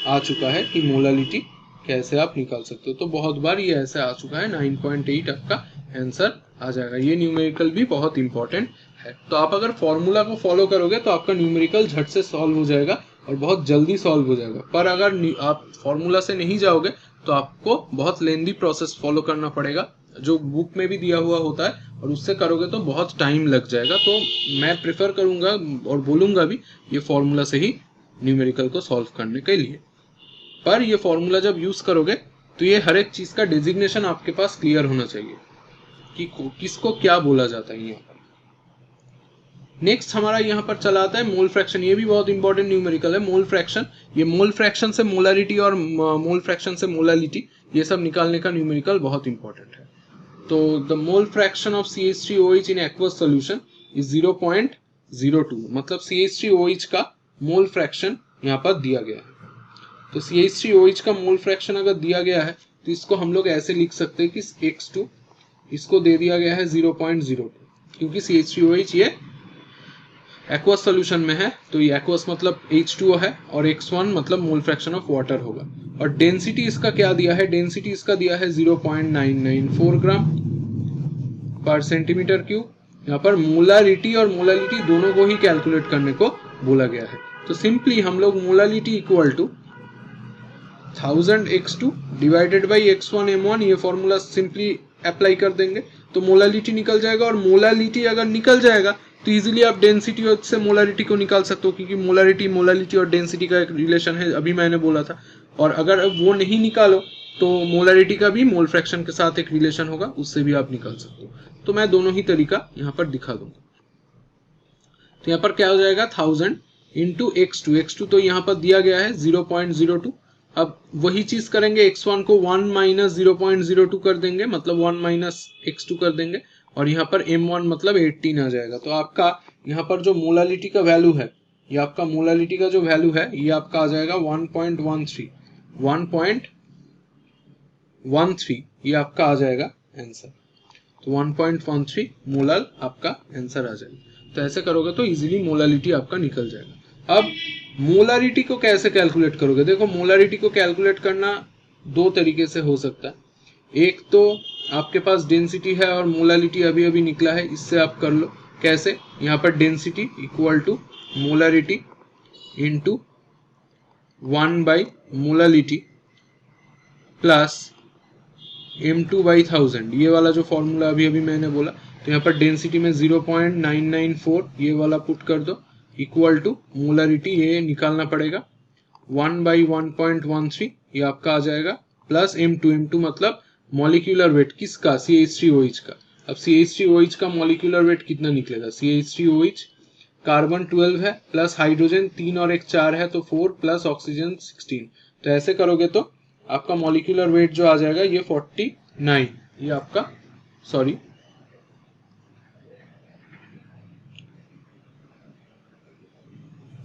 आ चुका है कि मोलालिटी कैसे आप निकाल सकते हो, तो बहुत बार ये ऐसे आ चुका है, 9.8 आपका आंसर आ जाएगा। ये न्यूमेरिकल भी बहुत इंपॉर्टेंट है। तो आप अगर फॉर्मूला को फॉलो करोगे तो आपका न्यूमेरिकल झट से सॉल्व हो जाएगा और बहुत जल्दी सॉल्व हो जाएगा। पर अगर आप फॉर्मूला से नहीं जाओगे तो आपको बहुत लेंदी प्रोसेस फॉलो करना पड़ेगा जो बुक में भी दिया हुआ होता है, और उससे करोगे तो बहुत टाइम लग जाएगा। तो मैं प्रेफर करूंगा और बोलूंगा भी ये फॉर्मूला से ही न्यूमेरिकल को सॉल्व करने के लिए। पर ये फॉर्मूला जब यूज करोगे तो ये हर एक चीज का डेजिग्नेशन आपके पास क्लियर होना चाहिए कि किसको क्या बोला जाता है यहाँ पर। नेक्स्ट हमारा यहाँ पर चला आता है मोल फ्रैक्शन। ये भी बहुत इंपॉर्टेंट न्यूमेरिकल है, मोल फ्रैक्शन। ये मोल फ्रैक्शन से मोलारिटी और मोल फ्रैक्शन से मोलालिटी ये सब निकालने का न्यूमेरिकल बहुत इंपॉर्टेंट है। तो the mole fraction of CH3OH in aqueous solution is 0.02, मतलब CH3OH का मोल फ्रैक्शन यहाँ पर दिया गया है। तो CH3OH का मोल फ्रैक्शन अगर दिया गया है तो इसको हम लोग ऐसे लिख सकते हैं कि X2 इसको दे दिया गया है 0.02, क्योंकि CH3OH ये एक्वस सोल्यूशन में है, तो ये एक्वस मतलब H2O है, और X1 मतलब मोल फ्रैक्शन ऑफ वाटर होगा। और डेंसिटी इसका क्या दिया है, डेंसिटी इसका दिया है 0.994 ग्राम पर सेंटीमीटर क्यूब। यहाँ पर मोलारिटी और मोलालिटी दोनों को ही कैलकुलेट करने को बोला गया है। तो सिंपली हम लोग molality equal to 1000 X2 divided by X1 M1 ये फॉर्मूला सिंपली अप्लाई कर देंगे तो मोलालिटी निकल जाएगा। और मोलालिटी अगर निकल जाएगा तो इजीली आप डेंसिटी से मोलारिटी को निकाल सकते हो, क्योंकि मोलालिटी और डेंसिटी का एक रिलेशन है, अभी मैंने बोला था। और अगर वो नहीं निकालो तो मोलारिटी का भी मोल फ्रैक्शन के साथ एक रिलेशन होगा, उससे भी आप निकाल सकते हो। तो मैं दोनों ही तरीका यहाँ पर दिखा दूंगा। तो यहाँ पर क्या हो जाएगा 1000 इंटू X2 तो यहाँ पर दिया गया है 0.02। अब वही चीज करेंगे, X1 को 1 माइनस 0.02 कर देंगे, मतलब 1 माइनस X2 कर देंगे, और यहाँ पर M1 मतलब 18 आ जाएगा। तो आपका यहाँ पर जो मोलालिटी का वैल्यू है, ये आपका मोलालिटी का जो वैल्यू है ये आपका आ जाएगा 1.13 ये आपका आ जाएगा आंसर। तो 1.13 मोलल आपका आंसर आ जाएगा। तो ऐसे करोगे तो इजीली मोलालिटी आपका निकल जाएगा। अब मोलारिटी को कैसे कैलकुलेट करोगे, देखो मोलारिटी को कैलकुलेट करना दो तरीके से हो सकता है। एक तो आपके पास डेंसिटी है और मोलालिटी अभी अभी निकला है, इससे आप कर लो। कैसे, यहाँ पर density equal to molarity into 1 by molality plus M2/1000, ये वाला जो फॉर्मूला अभी अभी मैंने बोला। तो यहाँ पर डेंसिटी में 0.994 ये वाला पुट कर दो, इक्वल टू मोलारिटी ये निकालना पड़ेगा 1/1.13 ये आपका आ जाएगा, प्लस M2 मतलब मॉलिक्यूलर वेट किसका, CH3OH का। अब CH3OH का मॉलिक्यूलर वेट कितना निकलेगा, CH3OH कार्बन 12 है, प्लस हाइड्रोजन 3 और 1 4 है, तो 4 प्लस ऑक्सीजन 16। तो ऐसे करोगे तो आपका मॉलिक्यूलर वेट जो आ जाएगा ये 49, ये आपका सॉरी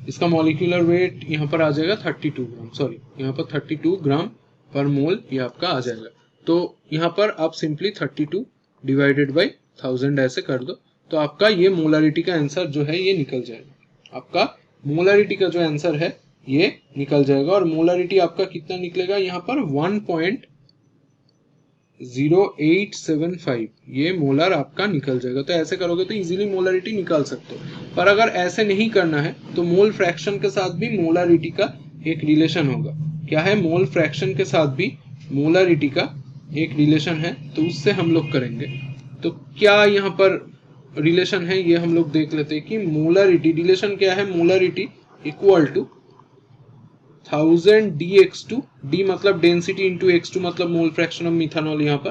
इसका मॉलिक्यूलर वेट यहाँ पर आ जाएगा 32 ग्राम, सॉरी यहाँ पर 32 ग्राम पर मोल ये आपका आ जाएगा। तो यहाँ पर आप सिंपली 32 डिवाइडेड बाई 1000 ऐसे कर दो, तो आपका ये मोलारिटी का आंसर जो है ये निकल जाएगा। आपका मोलारिटी का जो आंसर है ये निकल जाएगा। और मोलारिटी आपका कितना निकलेगा, यहाँ पर 1.0875 ये मोलर आपका निकल जाएगा। तो ऐसे करोगे तो इजीली मोलारिटी निकाल सकते हो। पर अगर ऐसे नहीं करना है तो मोल फ्रैक्शन के साथ भी मोलारिटी का एक रिलेशन होगा। क्या है, मोल फ्रैक्शन के साथ भी मोलारिटी का एक रिलेशन है, तो उससे हम लोग करेंगे। तो क्या यहाँ पर रिलेशन है ये हम लोग देख लेते हैं कि मोलारिटी रिलेशन क्या है। Molarity equal to 1000 dx2, d मतलब डेंसिटी इंटू x2 मतलब मोल फ्रैक्शन ऑफ मिथानॉल यहाँ पर,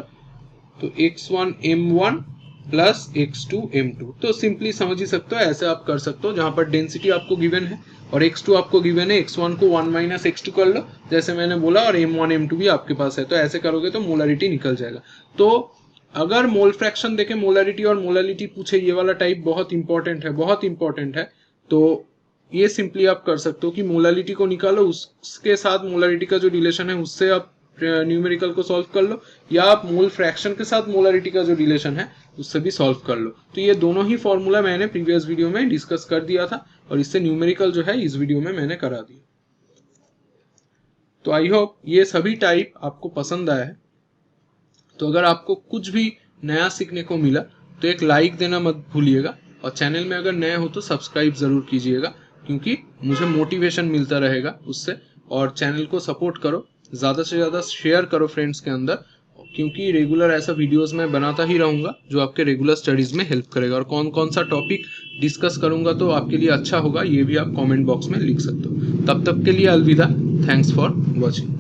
तो x1 m1 plus x2 m2। तो सिंपली समझ ही सकते हो, ऐसे आप कर सकते हो, जहां पर डेंसिटी आपको गिवन है और x2 आपको गिवन है, x1 को 1 माइनस x2 कर लो जैसे मैंने बोला, और m1 m2 भी आपके पास है। तो ऐसे करोगे तो मोलारिटी निकल जाएगा। तो अगर मोल फ्रैक्शन देखे मोलारिटी और मोलालिटी पूछे, ये वाला टाइप बहुत इंपॉर्टेंट है, बहुत इंपॉर्टेंट है। तो ये सिंपली आप कर सकते हो कि मोलालिटी को निकालो, उसके साथ मोलारिटी का जो रिलेशन है उससे आप न्यूमेरिकल को सॉल्व कर लो, या आप मोल फ्रैक्शन के साथ मोलारिटी का जो रिलेशन है उससे भी सॉल्व कर लो। तो ये दोनों ही फॉर्मूला मैंने प्रीवियस वीडियो में डिस्कस कर दिया था, और इससे न्यूमेरिकल जो है इस वीडियो में मैंने करा दिया। तो आई होप ये सभी टाइप आपको पसंद आया है। तो अगर आपको कुछ भी नया सीखने को मिला तो एक लाइक देना मत भूलिएगा, और चैनल में अगर नए हो तो सब्सक्राइब जरूर कीजिएगा, क्योंकि मुझे मोटिवेशन मिलता रहेगा उससे। और चैनल को सपोर्ट करो, ज़्यादा से ज़्यादा शेयर करो फ्रेंड्स के अंदर, क्योंकि रेगुलर ऐसा वीडियोस मैं बनाता ही रहूँगा जो आपके रेगुलर स्टडीज़ में हेल्प करेगा। और कौन कौन सा टॉपिक डिस्कस करूँगा तो आपके लिए अच्छा होगा, ये भी आप कमेंट बॉक्स में लिख सकते हो। तब तक के लिए अलविदा। Thanks for watching.